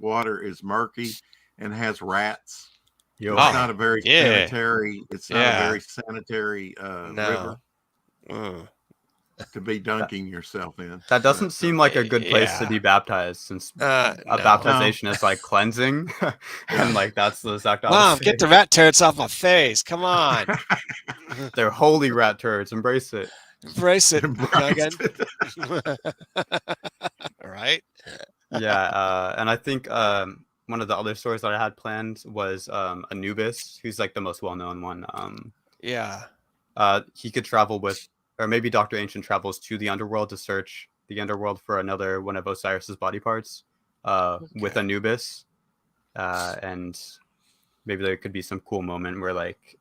water is murky and has rats. It's not a very sanitary. It's not a very sanitary river to be dunking yourself in. That doesn't seem like a good place to be baptized, since baptization is like cleansing, and like that's the exact opposite. Mom, get the rat turrets off my face! Come on. They're holy rat turrets. Embrace it. Embrace it. Right? Yeah, and I think one of the other stories that I had planned was Anubis, who's like the most well-known one. He could travel with, or maybe Dr. Ancient travels to the underworld to search the underworld for another one of Osiris's body parts with Anubis, and maybe there could be some cool moment where like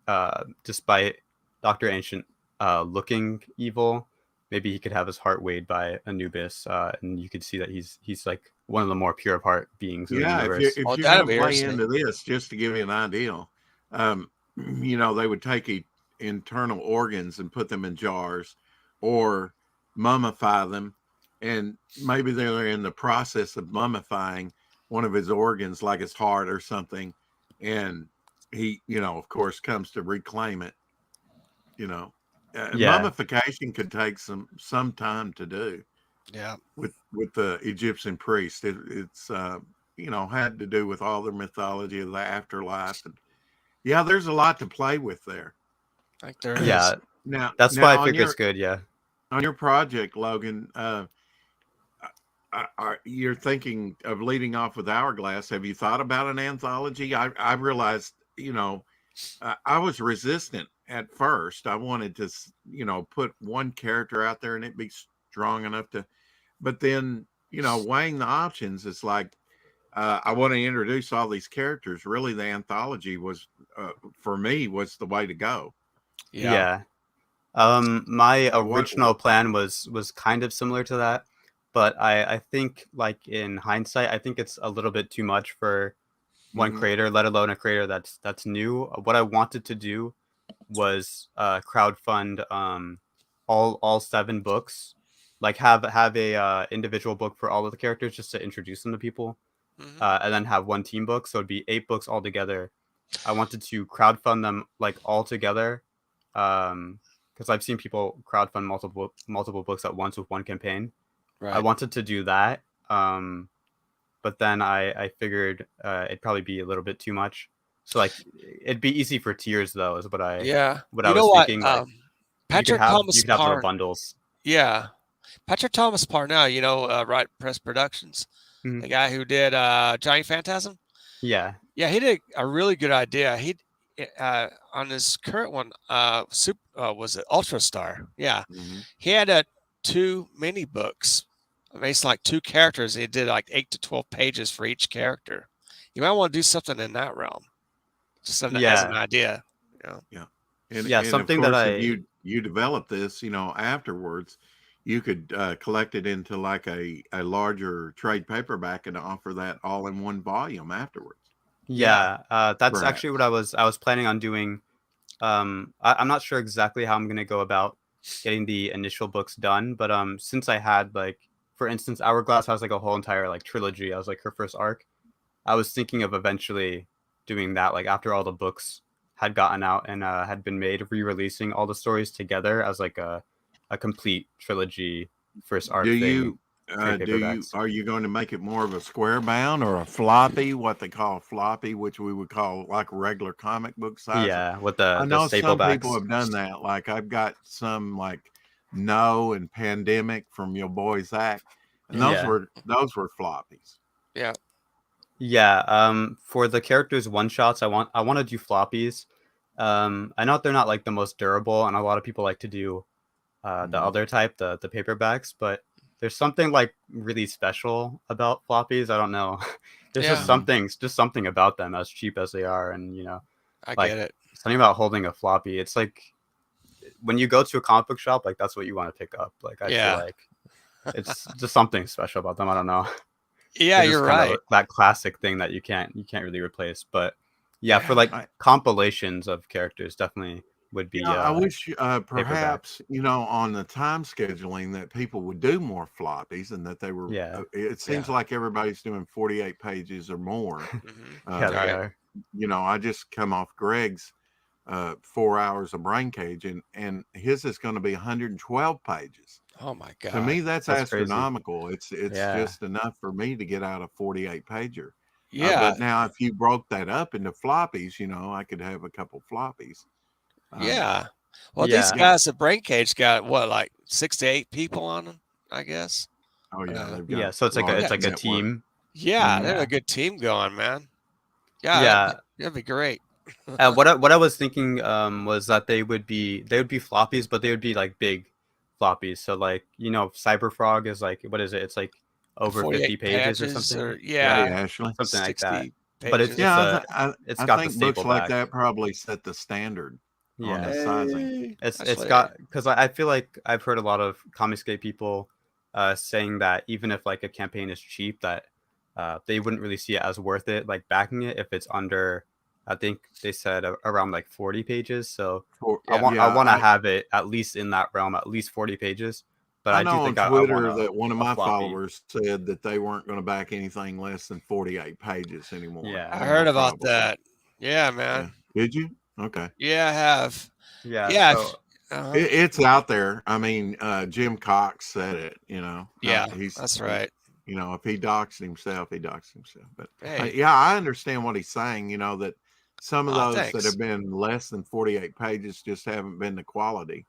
despite Dr. Ancient looking evil, maybe he could have his heart weighed by Anubis, and you could see that he's like one of the more pure of heart beings in the universe. If you're going to play into this, just to give you an idea, they would take internal organs and put them in jars or mummify them and maybe they're in the process of mummifying one of his organs, like his heart or something, and he, of course, comes to reclaim it. You know, Yeah. mummification could take some time to do. Yeah. With the Egyptian priest, it's had to do with all their mythology of the afterlife, and yeah, there's a lot to play with there. I think there is. Yeah. Now, That's why I on figure it's good. Yeah. your project, Logan, you're thinking of leading off with Hourglass. Have you thought about an anthology? I realized, I was resistant at first. I wanted to, put one character out there and it be strong enough to, but then, weighing the options, it's like, I want to introduce all these characters. Really, the anthology was, for me, was the way to go. Yeah. My What original plan was kind of similar to that, but I think, like, in hindsight, I think it's a little bit too much for one Mhm. creator, let alone a creator that's new. What I wanted to do was crowdfund all 7 books, like have a individual book for all of the characters just to introduce them to people, Mhm. and then have one team book, so it'd be 8 books all together. I wanted to crowdfund them like all together, because I've seen people crowdfund multiple books at once with one campaign. I Right. wanted to do that, but then I figured it'd probably be a little bit too much. So, like, it'd be easy for tiers, though, is what I Yeah. what You I know was what? thinking. Like, Patrick you Thomas could have little Parr. bundles. Yeah. Patrick Thomas Parnell, Right Press Productions, Mhm. the guy who did Johnny Phantasm. Yeah. Yeah, he did a really good idea. He on his current one, was it Ultra Star? Yeah, Mhm. he had 2 mini books. I mean, it's like 2 characters. He did like 8 to 12 pages for each character. You might want to do something in that realm, just as an Yeah. idea. Yeah. And Yeah, of something that course, if I you develop this, afterwards, you could collect it into like a larger trade paperback and offer that all in one volume afterwards. Yeah, that's Perhaps. actually what I was planning on doing. I'm not sure exactly how I'm gonna go about getting the initial books done, but since I had, like, for instance, Hourglass has like a whole entire like trilogy. I was like her first arc. I was thinking of eventually doing that, like, after all the books had gotten out and had been made, re-releasing all the stories together as like a complete trilogy first Do arc thing, you trade paperbacks. are you going to make it more of a square bound or a floppy, what they call a floppy, which we would call like regular comic book size? Yeah, with I the know staple some people backs. have done that. Like I've got some like No and Pandemic from your boy Zach, and Yeah. those were floppies. Yeah. Yeah, for the characters one shots, I want to do floppies. I know they're not like the most durable, and a lot of people like to do the Mhm. other type, the paperbacks, but there's something like really special about floppies. I don't know. There's Yeah. just something about them, as cheap as they are, and I like, get it. something about holding a floppy. It's like when you go to a comic book shop, like, that's what you want to pick up. Like, I feel Yeah. like it's just something special about them. I don't know. Yeah, They're you're just kind of right. that classic thing that you can't really replace. But yeah, for like I, compilations of characters, definitely would be I wish paperbacks. perhaps on the time scheduling that people would do more floppies and that they were. Yeah, It seems Yeah. like everybody's doing 48 pages or more. Mhm. yeah, Uh, they Right. are. I just come off Greg's 4 hours of Brain Cage, and his is going to be 112 pages. Oh my To God. me, that's That's crazy. astronomical. It's Yeah, just enough for me to get out a 48 pager. Yeah. But now, if you broke that up into floppies, I could have a couple floppies. Um, Yeah. Well, these yeah, yeah. guys at Brain Cage got what, like 6 to 8 people on them, I guess. Oh yeah, Uh, they've got yeah. a So it's yeah. it's large like a network. team. Yeah, they have Yeah, a good team going, man. Yeah, yeah. that'd be great. What I was thinking was that they would be floppies, but they would be like big floppies. So, like, Cyberfrog is like, what is it? It's like over 50 48 pages or pages something. or Hey, yeah, Ashley. Something like that. 60 But pages. it's I got the think books staple like back. that probably set the standard on the Yeah. sizing. Hey, It's actually, got, because I feel like I've heard a lot of Comicsgate people saying that even if like a campaign is cheap, that they wouldn't really see it as worth it, like backing it, if it's under, I think they said around like 40 pages. So yeah, I Yeah, want to have it at least in that realm, at least 40 pages. But I I do know on think I Twitter want that one of a my floppy. followers said that they weren't going to back anything less than 48 pages anymore. Yeah. I on heard my about trouble. that. Yeah, Yeah. man. Did you? Okay. Yeah, I have. Yeah. Yeah. So It's out there. I mean, Jim Cox said it, Yeah, he's, that's right. if he doxed himself, he doxed himself. But Hey, yeah, I understand what he's saying, that some of those that thanks. have been less than 48 pages just haven't been the quality,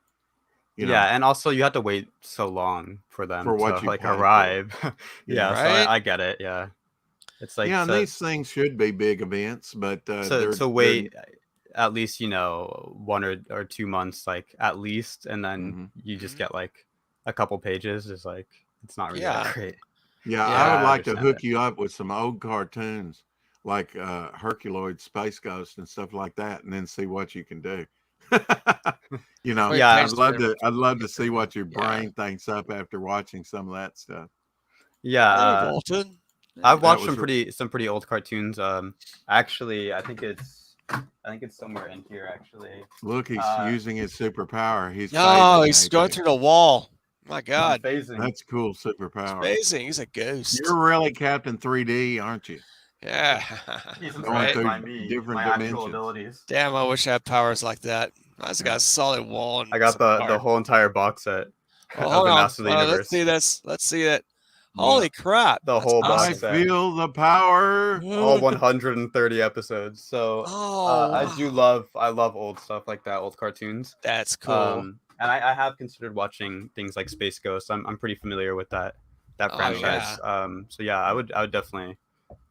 yeah, and also you have to wait so long for them for what to you like paid for. arrive. Yeah. So Right? I get it. Yeah, it's like Yeah, and to these things should be big events, but to wait at least 1 or 2 months, like at least, and then you just Mhm. get like a couple pages. Is like it's not really that Yeah. great. Yeah, Yeah, I would I like to understand hook it. you up with some old cartoons like Herculoid, Space Ghost, and stuff like that, and then see what you can do. Wait, Yeah, I'd love to see what your Yeah. brain thinks up after watching some of that stuff. Yeah, Hey, Bolton. I've That watched was some pretty old cartoons. Actually, I think it's somewhere in here. Actually, Look, he's using his superpower. He's No, phasing, he's ain't going he? through the wall. My I'm God. phasing. That's cool He's superpower. phasing. He's a ghost. You're really Captain 3D, aren't you? Yeah. He's Going inspired through by me, different my actual dimensions. abilities. Damn, I wish I had powers like that. I just got a solid wall. And I got some the fire. whole entire box set Oh, of hold the on. Master of the Universe. Let's see this. Let's see it. Yeah. Holy crap. The That's whole box I awesome. set. feel the power. All 130 episodes. So Oh, I love old stuff like that, old cartoons. that's cool. And I have considered watching things like Space Ghost. I'm pretty familiar with that Oh, franchise. yeah. So yeah, I would definitely,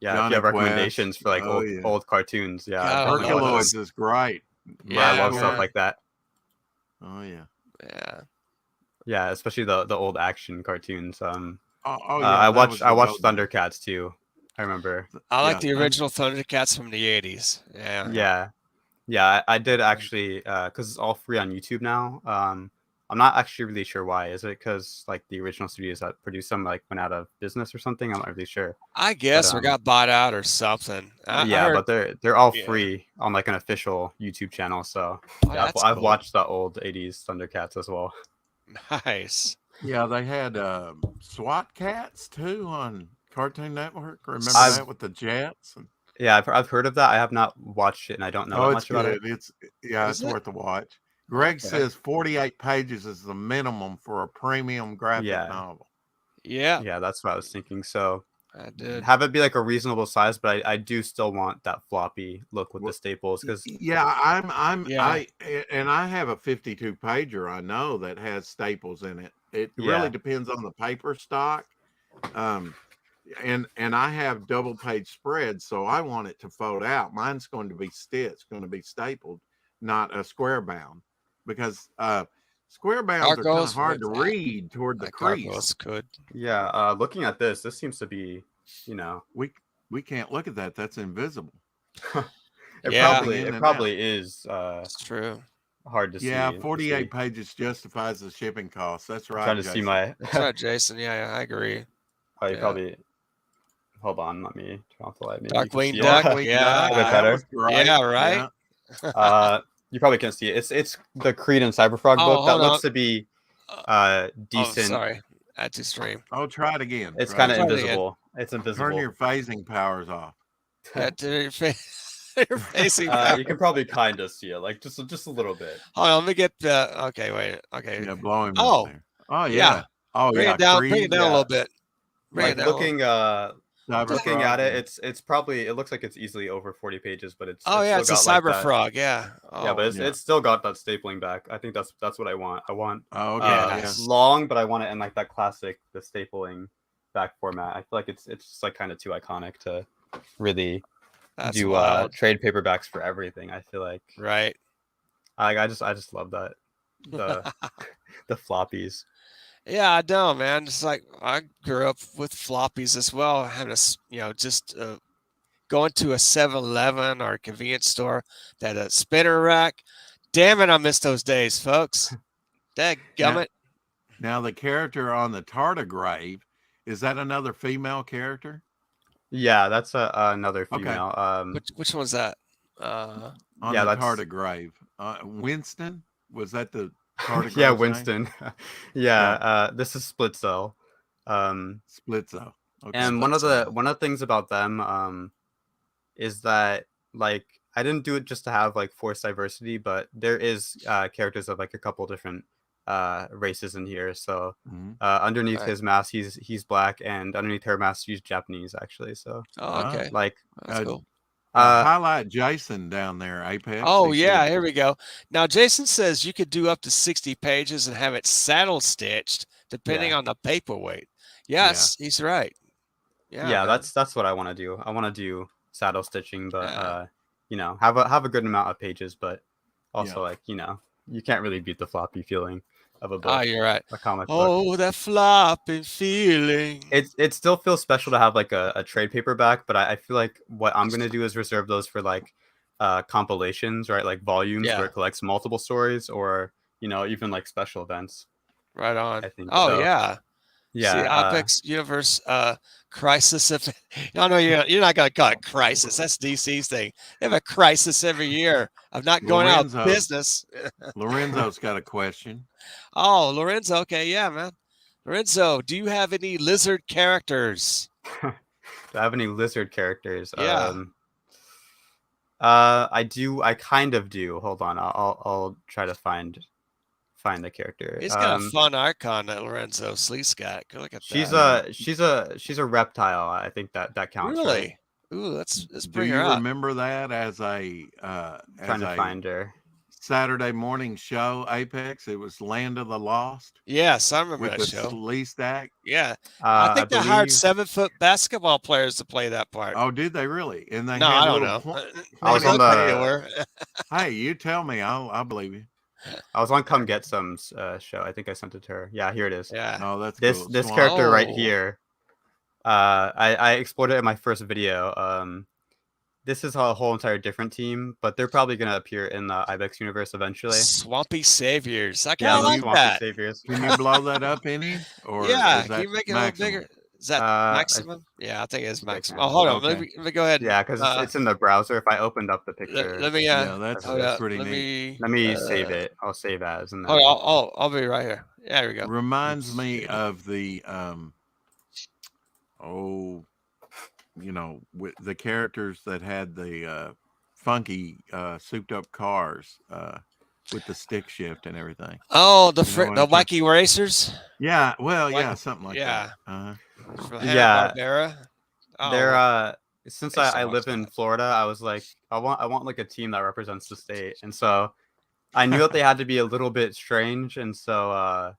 yeah, if Johnny you have Quest. recommendations for like Oh, yeah. old cartoons, yeah, God, I'd definitely watch Herculoids them. is great. Yeah, I love man. stuff like that. Oh yeah. Yeah. Yeah, especially the old action cartoons. Yeah. I watched Thundercats too. I remember. I like the original Thundercats from the 80s. Yeah. Yeah, I did actually, because it's all free on YouTube now. I'm not actually really sure why. Is it because like the original studios that produced them like went out of business or something? I'm not really sure. I guess or got bought out or something. I heard, but they're all Yeah. free on like an official YouTube channel. So Oh, yeah, that's I've cool. watched the old '80s Thundercats as well. Nice. Yeah, they had SWAT cats too on Cartoon Network. Remember I've- that with the jets? And, Yeah, I've heard of that. I have not watched it, and I don't know that it's much about it. good. It's Is it? worth a watch. Greg Okay. says 48 pages is the minimum for a premium graphic Yeah. novel. Yeah, Yeah, that's what I was thinking. So I did. have it be like a reasonable size, but I do still want that floppy look with the staples because Yeah, Yeah. I have a 52 pager. I know that has staples in it. It Yeah. really depends on the paper stock. And I have double page spreads, so I want it to fold out. Mine's going to be stitched, going to be stapled, not a square bound, because square bounds are kind of Gargoyles hard to with that. read toward the That crease. gargoyles could. yeah, looking at this seems to be, We can't look at that. That's invisible. Yeah. it probably is It's true. hard to see. Yeah, to 48 see. pages justifies the shipping costs. That's right. Trying to see Jason. my. That's right, Jason. Yeah, I agree. Oh, you Yeah. probably. Hold on, let me turn off the light. Maybe you can Darkwing see it. Duck. Darkwing Yeah. Duck, A bit that better. was great. Yeah, right? You probably can't see it. It's the Creed and Cyberfrog Oh, book that hold looks on. to be Oh, decent. sorry. Add to stream. Oh, try it again. It's Try kind it of Try it again. invisible. It's invisible. Turn your phasing powers off. Yeah, you're facing You back. can probably kind of see it, like just a little bit. Hold on, let me get the. Okay, wait. Okay. Yeah, blow him Oh, up there. Oh yeah. yeah. Oh Bring yeah. it down. Creed, Bring it down a little bit. Bring Like it down. looking at it, Cyberfrog. it's probably, it looks like it's easily over 40 pages, but it's Oh, yeah, it's a still got like that. Cyberfrog. Yeah. Oh, Yeah, but yeah. it's still got that stapling back. I think that's what I want. I want Oh, okay. Yes. long, but I want it in like that classic, the stapling back format. I feel like it's just like kind of too iconic to really that's do wild. trade paperbacks for everything. I feel like Right. I just love that the the floppies. Yeah, I know, man. It's like I grew up with floppies as well. Having just going to a 7-Eleven or a convenience store that a spinner rack. Damn it, I miss those days, folks. Dadgummit. Now the character on the Tardigrade, is that another female character? Yeah, that's another Okay. female. Which one's that? On Yeah, the that's- Tardigrade. Winston? Was that the Tardigrade's Yeah, name? Winston. This is Split Cell. Splitzo. Okay. And one of the things about them is that like I didn't do it just to have like forced diversity, but there is characters of like a couple different races in here. So underneath his mask, he's black, and underneath her mask, she's Japanese actually. So okay, like that's cool. Highlight Jason down there, Apex. Oh yeah, here we go. Now Jason says you could do up to 60 pages and have it saddle stitched depending on the paperweight. Yes, he's right. Yeah, that's what I want to do. I want to do saddle stitching, but you know, have a good amount of pages, but also like, you know, you can't really beat the floppy feeling of a book. Oh, you're right. A comic book. Oh, that floppy feeling. It still feels special to have like a trade paperback, but I feel like what I'm gonna do is reserve those for like compilations, right? Like volumes where it collects multiple stories, or you know, even like special events. Right on. I think. Oh so. Yeah. See, Ibex Universe Crisis. If I know you're not gonna call it crisis. That's DC's thing. They have a crisis every year of not going out of business. Lorenzo's got a question. Oh, Lorenzo. Okay, yeah, man. Lorenzo, do you have any lizard characters? Do I have any lizard characters? Yeah. I do. I kind of do. Hold on. I'll try to find the character. He's got a fun icon, that Lorenzo Sleescott. Go look at that. She's a reptile. I think that counts. Really? Right? Ooh, let's bring her up. Do you remember that as a trying to find her Saturday morning show, Apex? It was Land of the Lost. Yes, I remember with that show. Sleestack. Yeah, I think they hired 7-foot basketball players to play that part. Oh, did they really? And they no, I don't know. I was on the. Hey, you tell me. I'll believe you. I was on Come Get Some show. I think I sent it to her. Yeah, here it is. Yeah. Oh, that's this cool. This character right here. I explored it in my first video. This is a whole entire different team, but they're probably gonna appear in the Ibex universe eventually. Swampy Saviors. I kind of like that. Saviors. Can you blow that up any? Or yeah, is that can you make it maximum? a little bigger? Is that maximum? Yeah, I think it's maximum. Oh, hold on. Let me go ahead. Yeah, because it's in the browser. If I opened up the picture, let me. Yeah, that's pretty neat. Let me save it. I'll save as. And then... I'll be right here. Yeah, here we go. Reminds me of the you know, with the characters that had the funky souped up cars with the stick shift and everything. Oh, the wacky racers. Yeah, well, yeah, something like that. Yeah, Barbera. Oh, they're since I live in Florida, I was like, I want like a team that represents the state, and so I knew that they had to be a little bit strange, and so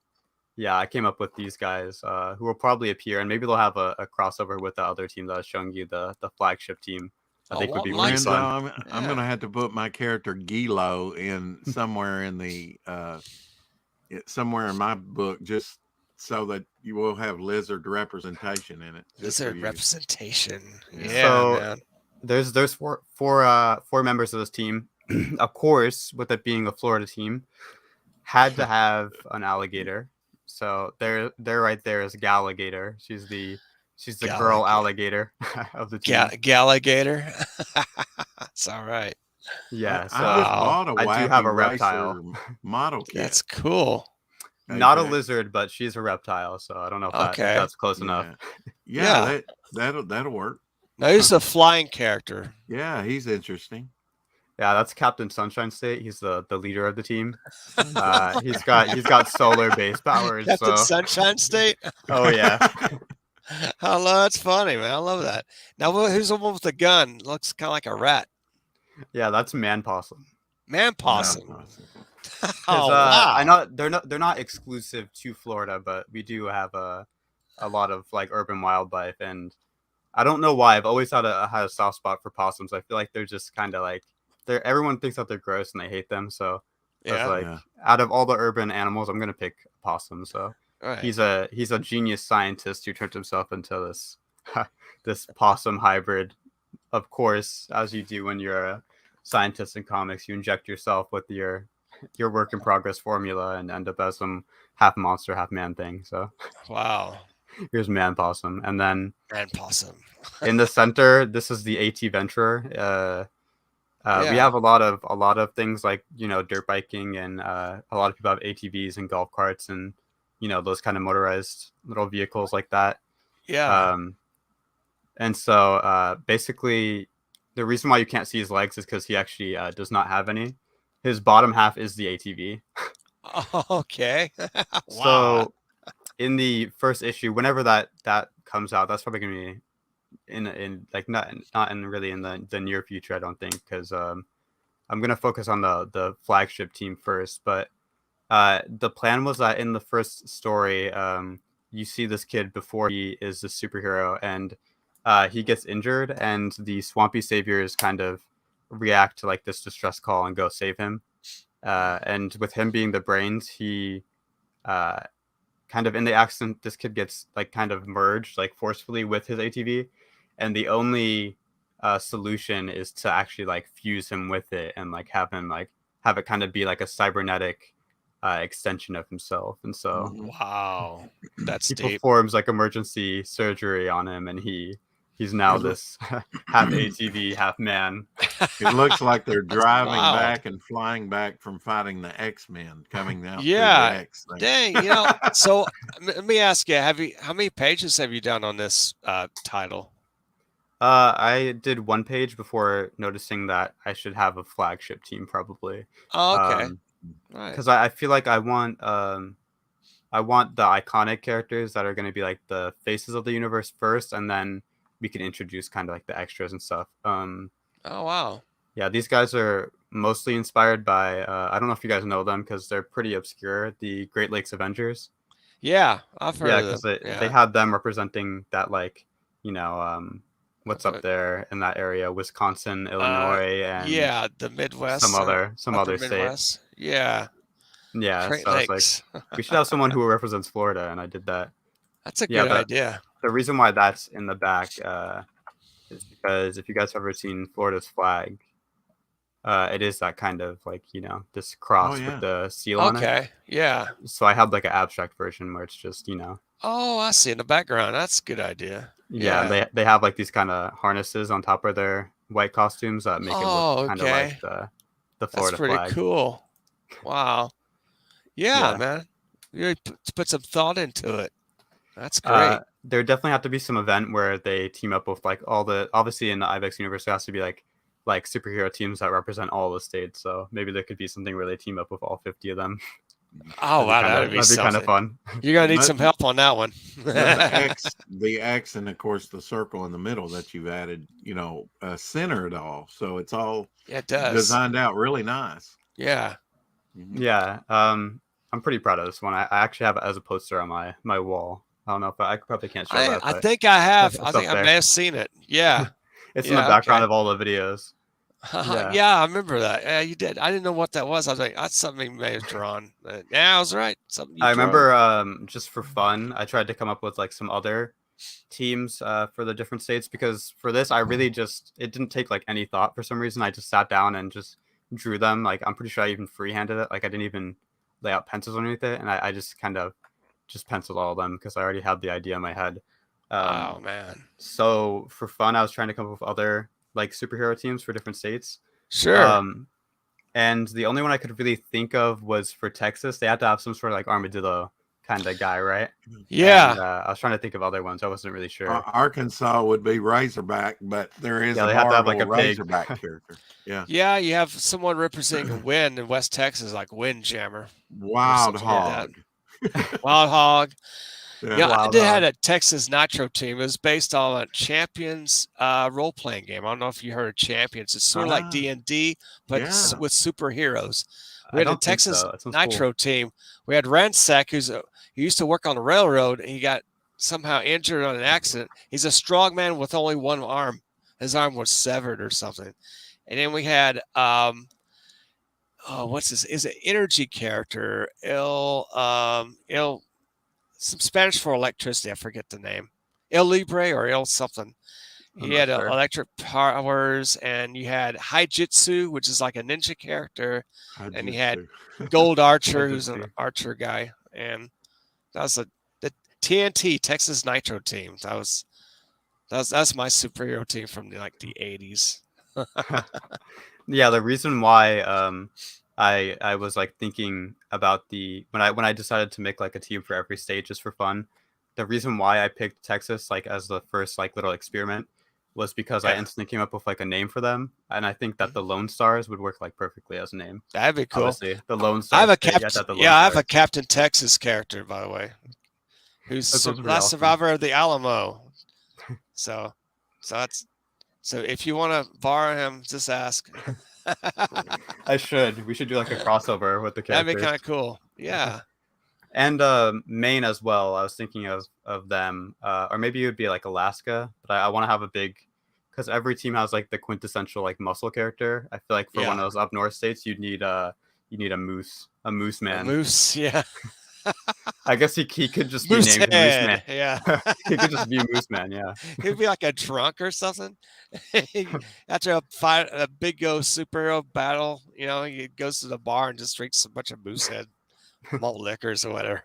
yeah, I came up with these guys who will probably appear, and maybe they'll have a crossover with the other team that I was showing you, the flagship team. I think would be really fun. I'm gonna have to put my character Gilo in somewhere in the somewhere in my book, just so that you will have lizard representation in it. Lizard representation. Yeah. So man. There's four members of this team. Of course, with it being a Florida team, had to have an alligator. So they're right there is Galligator. She's the girl alligator of the team. Galligator. It's all right. Yeah, so I just bought a I do have a reptile model kit. That's cool. Not a lizard, but she's a reptile. So I don't know if that's close enough. Yeah, that'll work. Now he's a flying character. Yeah, he's interesting. Yeah, that's Captain Sunshine State. He's the leader of the team. He's got solar base powers. Captain Sunshine State. Oh yeah. Oh, that's funny, man. I love that. Now, who's the one with the gun? Looks kind of like a rat. Yeah, that's Man Possum. Man Possum. Oh, wow. I know they're not exclusive to Florida, but we do have a lot of like urban wildlife, and I don't know why. I've always had a soft spot for possums. I feel like they're just kind of like everyone thinks that they're gross and they hate them. So out of all the urban animals, I'm gonna pick possum. So he's a genius scientist who turned himself into this possum hybrid. Of course, as you do when you're a scientist in comics, you inject yourself with your work in progress formula and end up as some half monster, half man thing. So wow. Here's Man Possum, and then Man Possum. in the center, this is the AT Venturer. We have a lot of things like, you know, dirt biking, and a lot of people have ATVs and golf carts and, you know, those kind of motorized little vehicles like that. Yeah. And so basically, the reason why you can't see his legs is because he actually does not have any. His bottom half is the ATV. Okay. Wow. So in the first issue, whenever that comes out, that's probably gonna be in like not in really in the near future, I don't think, because I'm gonna focus on the flagship team first. But the plan was that in the first story, you see this kid before he is the superhero, and he gets injured, and the swampy saviors kind of react to like this distress call and go save him. And with him being the brains, he kind of in the accident, this kid gets like kind of merged like forcefully with his ATV, and the only solution is to actually like fuse him with it and like have it kind of be like a cybernetic extension of himself. And so Wow. That's he deep. performs like emergency surgery on him, and he's now this half ATV, half man. It looks like they're driving wild. back and flying back from fighting the X-Men coming out. Yeah. Through the X thing. Dang. You know, so let me ask you, how many pages have you done on this title? I did one page before noticing that I should have a flagship team probably. Oh, okay. Right. Because I feel like I want the iconic characters that are going to be like the faces of the universe first, and then we can introduce kind of like the extras and stuff. Oh, wow. Yeah, these guys are mostly inspired by I don't know if you guys know them because they're pretty obscure. The Great Lakes Avengers. Yeah, I've heard Yeah, of them. because they had them representing that, like, you know, what's up there in that area, Wisconsin, Illinois, and yeah, the Midwest, some other state. Midwest. Yeah. Yeah, Great so I was Lakes. like, we should have someone who represents Florida, and I did that. That's a good idea. The reason why that's in the back is because if you guys have ever seen Florida's flag, it is that kind of like, you know, this cross with the seal on it. Okay, yeah. So I had like an abstract version where it's just, you know. Oh, I see in the background. That's a good idea. Yeah, they have like these kind of harnesses on top of their white costumes that make it look kind of like the Florida flag. That's pretty cool. Wow. Yeah, man. You really put some thought into it. That's great. There definitely have to be some event where they team up with like obviously in the Ibex universe there has to be like superhero teams that represent all the states. So maybe there could be something where they team up with all 50 of them. Oh, wow, that'd be kind of fun. You're gonna need some help on that one. the X, and of course the circle in the middle that you've added, you know, center it all, so it's all designed out really nice. Yeah. Yeah. I'm pretty proud of this one. I actually have it as a poster on my wall. I don't know if I probably can't show that. I think I have. I think I may have seen it. Yeah. It's in the background of all the videos. Yeah, I remember that. Yeah, you did. I didn't know what that was. I was like, that's something you may have drawn. Yeah, I was right. I remember just for fun, I tried to come up with like some other teams for the different states, because for this, I really it didn't take like any thought for some reason. I just sat down and just drew them. Like, I'm pretty sure I even freehanded it. Like, I didn't even lay out pencils underneath it. And I just kind of just penciled all of them because I already had the idea in my head. Oh, man. So for fun, I was trying to come up with other like superhero teams for different states. Sure. And the only one I could really think of was for Texas. They had to have some sort of like armadillo kind of guy, right? Yeah. And, I was trying to think of other ones. I wasn't really sure. Arkansas would be Razorback, but there is they have to have like a Razorback character. Yeah. Yeah, you have someone representing a wind in West Texas, like Windjammer. Wild Hog. Wild Hog. Yeah, I did have a Texas Nitro team. It was based on a Champions role-playing game. I don't know if you heard of Champions. It's sort of like D&D, but with superheroes. We had a Texas Nitro team. We had Ransack, he used to work on the railroad, and he got somehow injured on an accident. He's a strong man with only one arm. His arm was severed or something. And then we had what's this? Is an energy character? Some Spanish for electricity. I forget the name. El Libre or El something. He had electric powers, and you had Haijitsu, which is like a ninja character, and he had Gold Archer, who's an archer guy, and that was the TNT Texas Nitro team. That's my superhero team from the 80s. Yeah, the reason why I was like thinking about when I decided to make like a team for every state just for fun, the reason why I picked Texas like as the first like little experiment was because I Yeah. instantly came up with like a name for them, and I think that the Lone Stars would work like perfectly as a name. That'd be cool. Obviously, the Lone I have Star a State. Captain. The Lone Yeah, I have a Stars. Captain Texas character, by the way, who's Those are pretty last awesome. survivor of the Alamo. So if you want to borrow him, just ask. I should. We should do like a crossover with the That'd be characters. kind of cool. Yeah. And Maine as well. I was thinking of them, or maybe it would be like Alaska. But I want to have a big, because every team has like the quintessential like muscle character. I feel like for one of those up north states, you need a moose man. A moose, yeah. I guess he could just Moose be named head, Moose Man. yeah. He could just be Moose Man. Yeah. He'd be like a drunk or something. After a big superhero battle, he goes to the bar and just drinks a bunch of moose head malt liquors or whatever.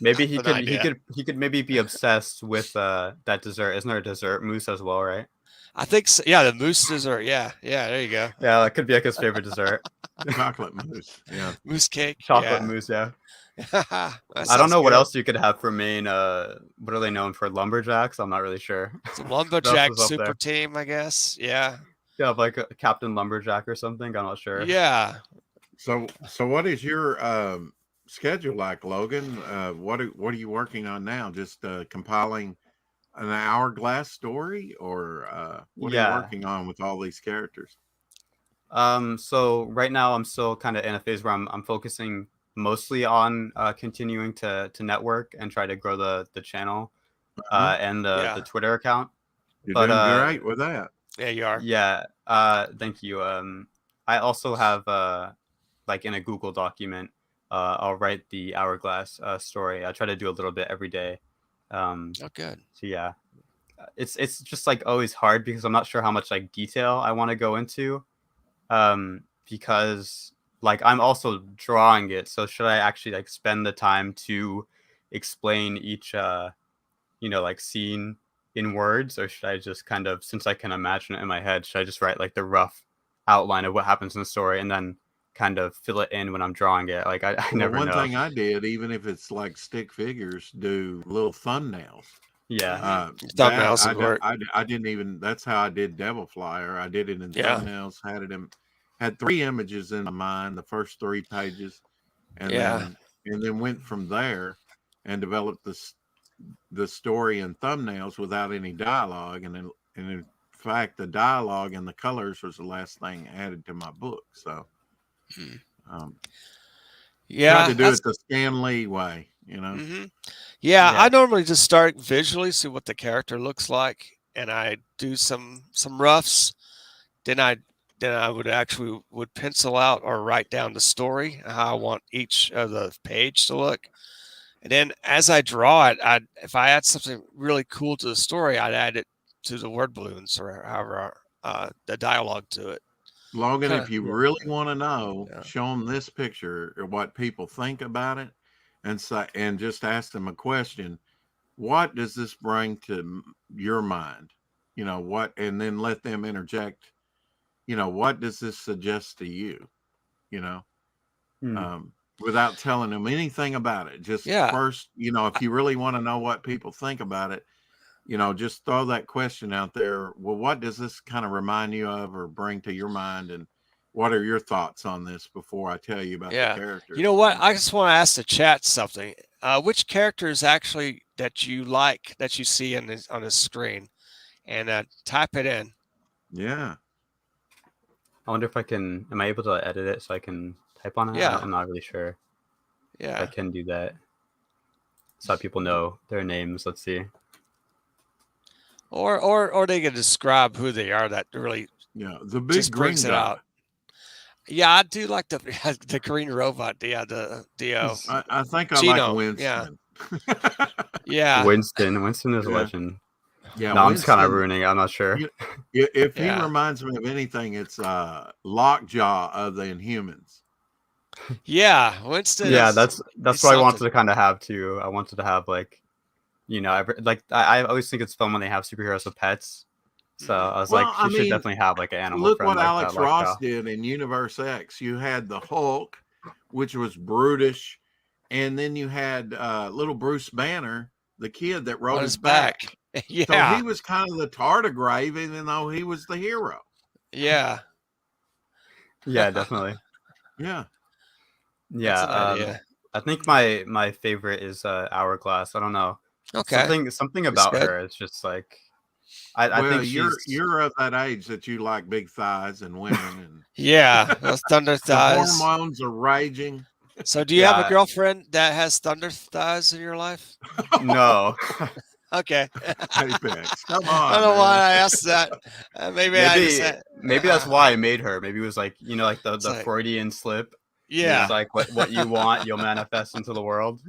Maybe he could maybe be obsessed with that dessert. Isn't there a dessert mousse as well, right? I think so. Yeah, the mousse dessert. Yeah, there you go. Yeah, that could be like his favorite dessert. Chocolate mousse. Yeah. Mousse cake. Chocolate mousse, yeah. I don't know what else you could have for Maine. What are they known for? Lumberjacks? I'm not really sure. It's a lumberjack super team, I guess. Yeah. You have like a Captain Lumberjack or something. I'm not sure. Yeah. So what is your schedule like, Logan? What are you working on now? Just compiling an hourglass story, or what are you working on with all these characters? So right now I'm still kind of in a phase where I'm focusing mostly on continuing to network and try to grow the channel and the Twitter account. You're doing great with that. Yeah, you are. Yeah. Thank you. I also have like in a Google document, I'll write the hourglass story. I try to do a little bit every day. Oh, good. So yeah, it's just like always hard because I'm not sure how much like detail I want to go into, because like I'm also drawing it. So should I actually like spend the time to explain each like scene in words, or should I just kind of, since I can imagine it in my head, should I just write like the rough outline of what happens in the story and then kind of fill it in when I'm drawing it? Like I never know. One thing I did, even if it's like stick figures, do little thumbnails. Yeah. Thumbnails. I didn't even, that's how I did Devil Flyer. I did it in thumbnails, had 3 images in my mind, the first 3 pages, and then went from there and developed the story in thumbnails without any dialogue, and in fact the dialogue and the colors was the last thing added to my book. So tried to do it the Stan Lee way, I normally just start visually, see what the character looks like, and I do some roughs. Then I would pencil out or write down the story, how I want each of the page to look. And then as I draw it, if I add something really cool to the story, I'd add it to the word balloons or however the dialogue to it. Logan, if you really want to know, show them this picture or what people think about it, and just ask them a question. What does this bring to your mind? What, and then let them interject. What does this suggest to you? Without telling them anything about it. Just first, if you really want to know what people think about it, just throw that question out there. Well, what does this kind of remind you of or bring to your mind? And what are your thoughts on this before I tell you about the characters? You know what? I just want to ask the chat something. Which characters actually that you like that you see on the screen? And type it in. Yeah. I wonder if am I able to edit it so I can type on it? Yeah. I'm not really sure. Yeah. If I can do that. So people know their names. Let's see. Or they can describe who they are. That really the big just brings it out. Yeah, I do like the green robot. The I think I Gino, like Winston. Yeah. Winston is a legend. Yeah, no, I'm just kind of ruining it. I'm not sure. If he reminds me of anything, it's Lockjaw of the Inhumans. Yeah, Winston. Yeah, that's what I wanted to kind of have too. I wanted to have like, I always think it's fun when they have superheroes with pets. So I was Well, like, I she should mean, definitely have like an animal look friend what like Alex that, like Ross Kyle. did in Universe X. You had the Hulk, which was brutish, and then you had little Bruce Banner, the kid that rode On his his back. back. So Yeah. he was kind of the tardigrade, even though he was the hero. Yeah. Yeah, definitely. Yeah. That's Yeah, an idea. I think my favorite is Hourglass. I don't know. Okay. Something That's about good. her. It's just like I Well, think she's you're of that age that you like big thighs and women, and Yeah. Those thunder the thighs. hormones are raging. So do you have a yeah, girlfriend that has thunder thighs in your life? no. Okay. Apex, come I on, don't know why man. I asked that. Maybe I just Maybe that's why I made her. Maybe it was like, like It's the like, Freudian slip. yeah, It's like what you want, you'll manifest into the world.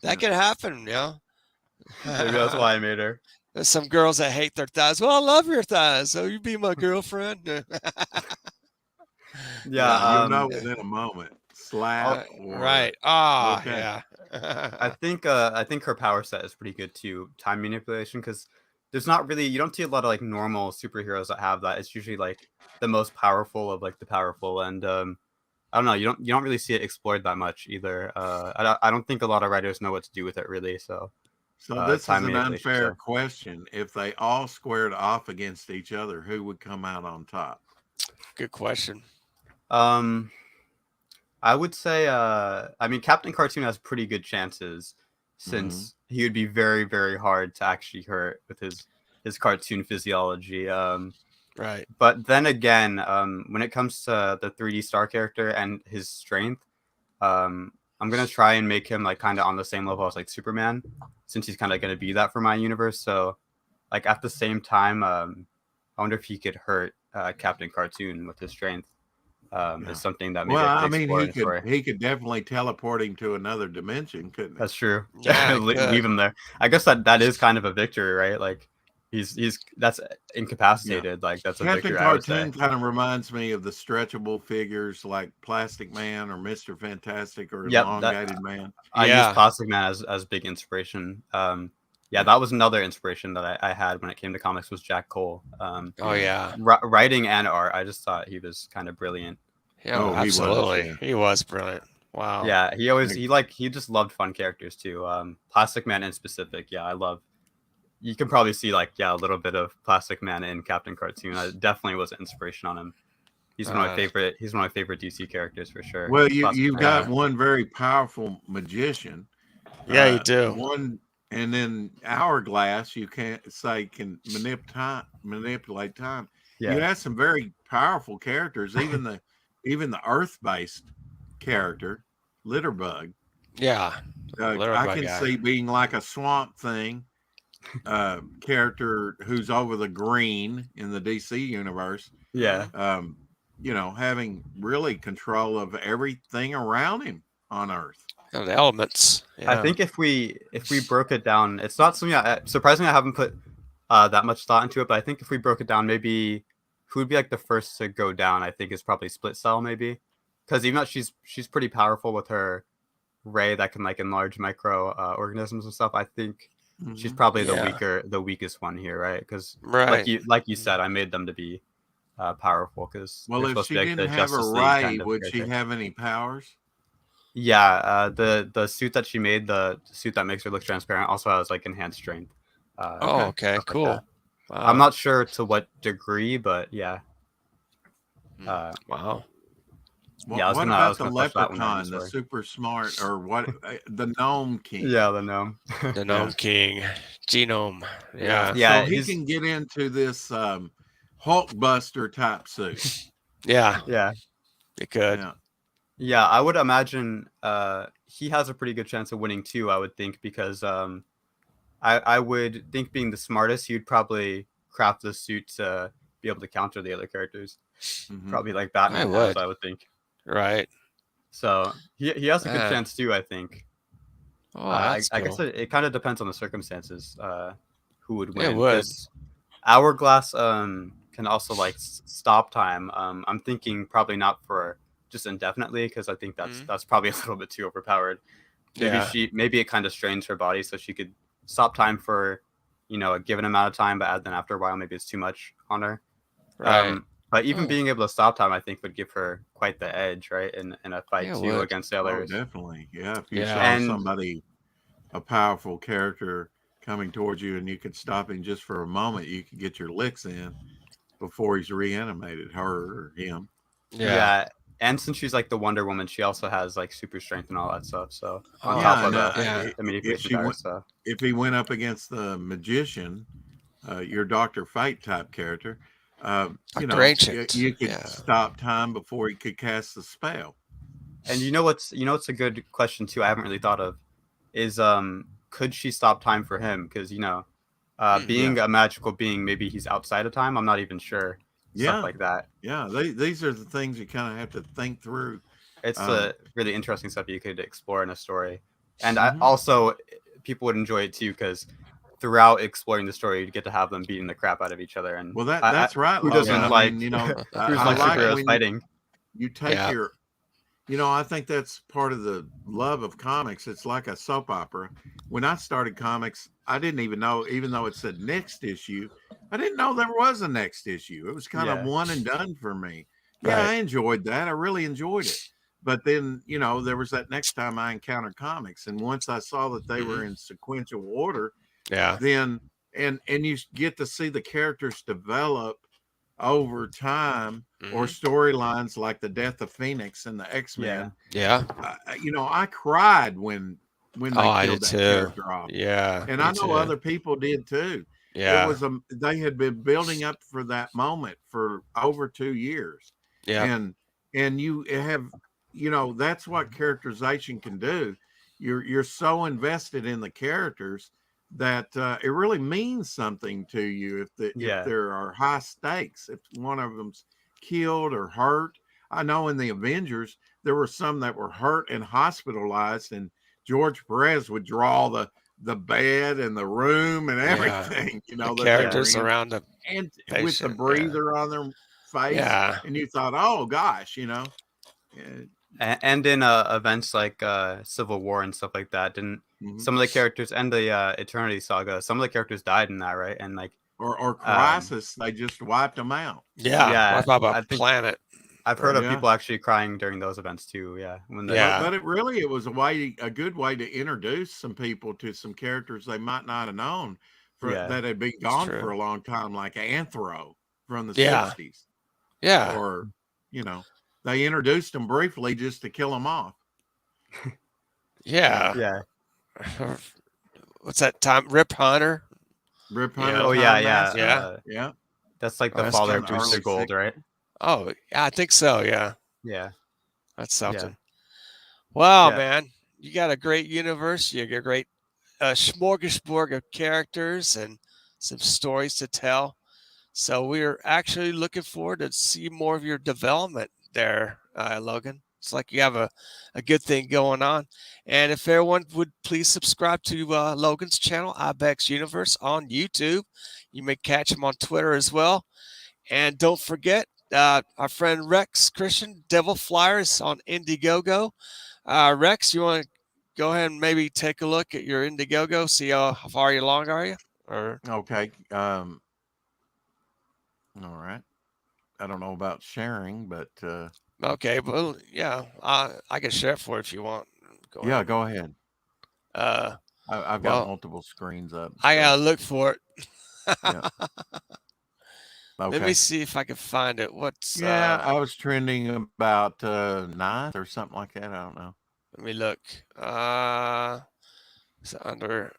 that could happen, Maybe that's why I made her. There's some girls that hate their thighs. Well, I love your thighs, so you be my girlfriend. Yeah, You'll know within a moment. Slap or right. Ah, okay. yeah. I think her power set is pretty good too. Time manipulation, because there's not really, you don't see a lot of like normal superheroes that have that. It's usually like the most powerful of like the powerful, and I don't know, you don't really see it explored that much either. I don't think a lot of writers know what to do with it really. So This is time an manipulation, unfair so. question. If they all squared off against each other, who would come out on top? Good question. I would say, I mean, Captain Cartoon has pretty good chances since he would be very, very hard to actually hurt with his cartoon physiology. Right. But then again, when it comes to the 3D Star character and his strength, I'm gonna try and make him like kind of on the same level as like Superman, since he's kind of gonna be that for my universe. So, like at the same time, I wonder if he could hurt Captain Cartoon with his strength. Is something that maybe Well, I could I mean, explore in a story. he could definitely teleport him to another dimension, couldn't he? That's true. Yeah, Leave him there. I guess that is kind of a victory, right? Like he's that's incapacitated. Yeah. Like that's a Captain victory. I would say. Cartoon kind of reminds me of the stretchable figures like Plastic Man or Mr. Fantastic or Yep, Elongated Man. I Yeah. use Plastic Man as big inspiration. Yeah, that was another inspiration that I had when it came to comics was Jack Cole. Oh yeah. Writing and art, I just thought he was kind of brilliant. Yeah, Oh, he was, absolutely. yeah. He was brilliant. Wow. Yeah, he just loved fun characters too. Plastic Man in specific, yeah, I love. You can probably see like a little bit of Plastic Man in Captain Cartoon. I definitely was an inspiration on him. He's one of my favorite. He's one of my favorite DC characters for sure. Well, you've got one very powerful magician. Yeah, you do. One, and then Hourglass, you can't say can manipulate time. Yeah. You have some very powerful characters. Even the Earth-based character, Litterbug. Yeah. I can see being like a Swamp Thing character who's over the green in the DC universe. Yeah. Having really control of everything around him on Earth. Oh, the elements. Yeah. I think if we broke it down, it's not something surprisingly I haven't put that much thought into it, but I think if we broke it down, maybe who would be like the first to go down, I think is probably Split Cell, maybe, because even though she's pretty powerful with her ray that can like enlarge micro organisms and stuff, I think she's probably the weakest one here, right? Because like you said, I made them to be powerful because if she didn't have a ray, would she have any powers? Yeah, the suit that she made, the suit that makes her look transparent, also has like enhanced strength. Okay, cool. Like wow. I'm not sure to what degree, but yeah. Wow. Well, yeah, what about the leprechaun, the super smart, or what? The Gnome King. Yeah, the gnome. The Gnome King, Genome. Yeah. So he can get into this Hulkbuster type suit. Yeah. Yeah. It could. Yeah, I would imagine he has a pretty good chance of winning too, I would think, because I would think being the smartest, he'd probably craft the suit to be able to counter the other characters. Probably like Batman I would think. Right. So he has a good chance too, I think. Oh, I guess it kind of depends on the circumstances who would win. It would. Hourglass can also like stop time. I'm thinking probably not for just indefinitely, because I think that's probably a little bit too overpowered. Maybe it kind of strains her body, so she could stop time for a given amount of time, but then after a while, maybe it's too much on her. Right. But even Oh. being able to stop time, I think, would give her quite the edge, right? In a fight Yeah, it too would. against the Oh, others. definitely. Yeah. If you Yeah. saw And somebody, a powerful character coming towards you, and you could stop him just for a moment, you could get your licks in before he's reanimated, her or him. Yeah. and since she's like the Wonder Woman, she also has like super strength and all that stuff. So on Oh, top Yeah, of and yeah. the if manipulation she power went, stuff. if he went up against the magician, your Doctor Fate type character, Dr. Ancient. you could Yeah. stop time before he could cast the spell. And what's a good question too, I haven't really thought of, is could she stop time for him? Because being a magical being, maybe he's outside of time. I'm not even sure. Yeah. Stuff like that. Yeah, these are the things you kind of have to think through. It's really interesting stuff you could explore in a story. And Mhm. also people would enjoy it too, because throughout exploring the story, you'd get to have them beating the crap out of each other. And Well, that's right, who Logan. doesn't I like mean, who's I like like superheroes when fighting? you take Yeah. your, I think that's part of the love of comics. It's like a soap opera. When I started comics, I didn't even know, even though it said next issue, I didn't know there was a next issue. It was kind of one and done for me. Yeah, Right. I enjoyed that. I really enjoyed it. But then, there was that next time I encountered comics. And once I saw that they were in sequential order, Yeah. then and you get to see the characters develop over time, or storylines like the death of Phoenix and the X-Men. Yeah. I cried when they I killed did that too. character off. Yeah. And me I know too. other people did too. Yeah. It was they had been building up for that moment for over 2 years. Yeah. And you have, that's what characterization can do. You're so invested in the characters that it really means something to you if there are high stakes, if one of them's killed or hurt. I know in the Avengers there were some that were hurt and hospitalized, and George Perez would draw the bed and the room and everything, the characters around them, and with the breather on their face. Yeah. And you thought, oh gosh, And in events like Civil War and stuff like that, didn't some of the characters, and the Eternity Saga, some of the characters died in that, right? And like or Crisis, they just wiped them out. Wiped out a planet. I've heard of people actually crying during those events too. Yeah, but it was a good way to introduce some people to some characters they might not have known that had been gone for a long time, like Anthro from the 60s. Yeah. Or they introduced them briefly just to kill them off. Yeah. What's that time? Rip Hunter. Rip Hunter. Oh yeah. Yeah. That's like the father of Booster Gold, right? Oh, yeah, I think so. Yeah. Yeah. That's something. Wow, man. You got a great universe. You got a great smorgasbord of characters and some stories to tell. So we're actually looking forward to see more of your development there, Logan. It's like you have a good thing going on. And if everyone would please subscribe to Logan's channel, Ibex Universe, on YouTube. You may catch him on Twitter as well. And don't forget, our friend Rex Christian, Devil Flyers on Indiegogo. Rex, you want to go ahead and maybe take a look at your Indiegogo, see how far along are you? Or okay. All right. I don't know about sharing, but okay, well, yeah, I can share it for you if you want. Go ahead. I've got multiple screens up. I gotta look for it. Yeah. Okay. Let me see if I can find it. I was trending about 9th or something like that. I don't know. Let me look. It's under.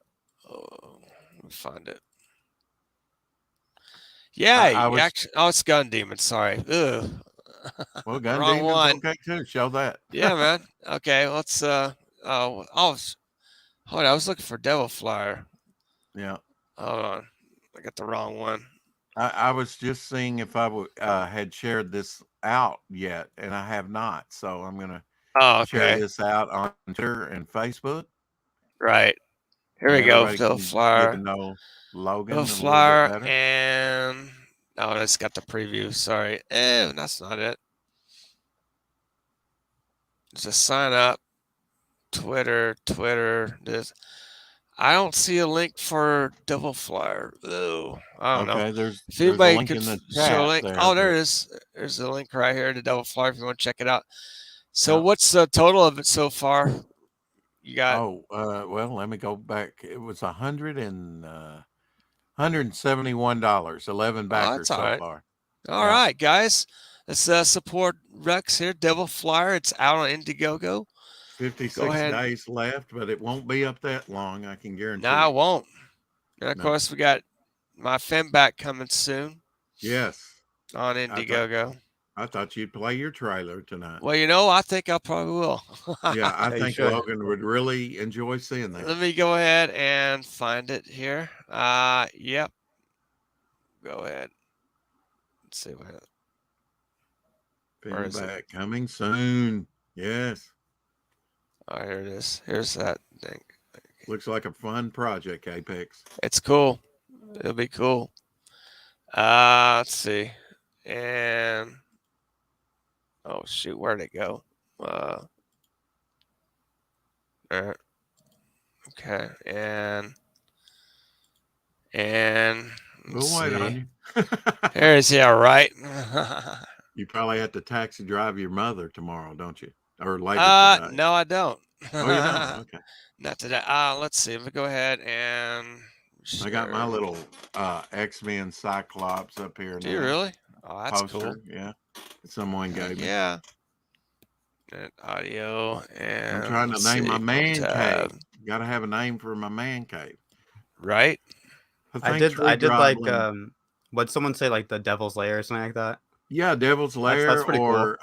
Let me find it. Yeah, actually. Oh, it's Gun Demon. Sorry. Ugh. Well, Gun Demon's okay too. Show that. Yeah, man. Okay, let's. Hold on. I was looking for Devil Flyer. Yeah. Hold on. I got the wrong one. I was just seeing if I had shared this out yet, and I have not. So I'm gonna share this out on Twitter and Facebook. Right. Here we go. Devil Flyer. Get to know Logan. Devil Flyer, and it's got the preview. Sorry, that's not it. Just sign up. Twitter. This. I don't see a link for Devil Flyer. Oh, I don't know. Okay, there's If a anybody link could in the show a chat link. there. Oh, there but- it is. There's a link right here to Devil Flyer if you want to check it out. So Yeah. what's the total of it so far? You got well, let me go back. It was $171, 11 backers all so right. far. All Yeah. right, guys. Let's support Rex here. Devil Flyer. It's out on Indiegogo. 56 ahead. days left, but it won't be up that long. I can guarantee. No, I you. won't. And of No. course, we got my Femback coming soon Yes. on Indiegogo. I thought you'd play your trailer tonight. Well, you know, I think I probably will. Yeah, I Yeah, you think should. Logan would really enjoy seeing that. Let me go ahead and find it here. Yep. Go ahead. Let's see what. Where is it? Feedback coming soon. Yes. Oh, here it is. Here's that thing. Looks like a fun project, Apex. It's cool. It'll be cool. Let's see. And oh shoot, where'd it go? There. Okay, and We'll wait on you. There it is. Yeah, right. You probably have to taxi drive your mother tomorrow, don't you? Or later today. No, I don't. Oh, you don't? Okay. Not today. Let's see. Let me go ahead and I got my share. little X-Men Cyclops up here. Do you now. really? Oh, that's Poster, cool. yeah. Someone gave me. Yeah. And audio and I'm trying to let's name see, my man tab. cave. Got to have a name for my man cave. Right? I did like what'd someone say, like the Devil's Lair or something like that? Yeah, Devil's Lair that's pretty or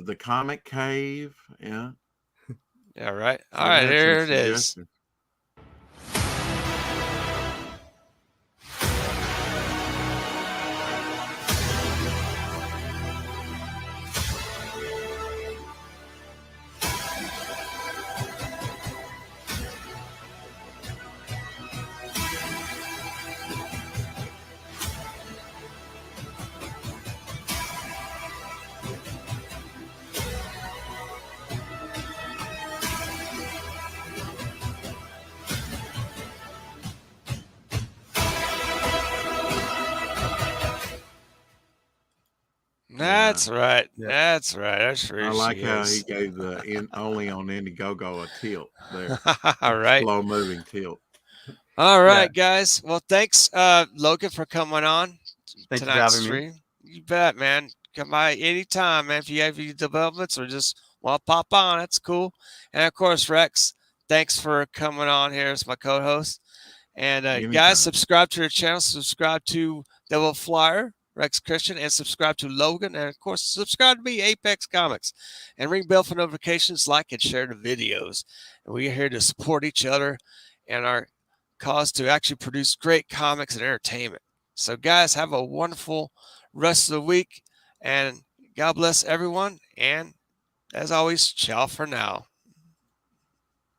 the Comic Cave. Yeah. Yeah, right. So All right, that's there some it is. suggestions. That's right. Yeah. That's right. That's sure I like she how is. he gave the only on Indiegogo a tilt there. All right. Slow moving tilt. All right, guys. Well, thanks, Logan, for coming on Thanks for tonight's having me. stream. You bet, man. Come by anytime, man. If you have any developments or just want to pop on, that's cool. And of course, Rex, thanks for coming on here as my co-host. And Anytime. guys, subscribe to the channel. Subscribe to Devil Flyer, Rex Christian, and subscribe to Logan. And of course, subscribe to me, Apex Comics. And ring bell for notifications, like and share the videos. And we are here to support each other and our cause to actually produce great comics and entertainment. So, guys, have a wonderful rest of the week. And God bless everyone. And as always, ciao for now.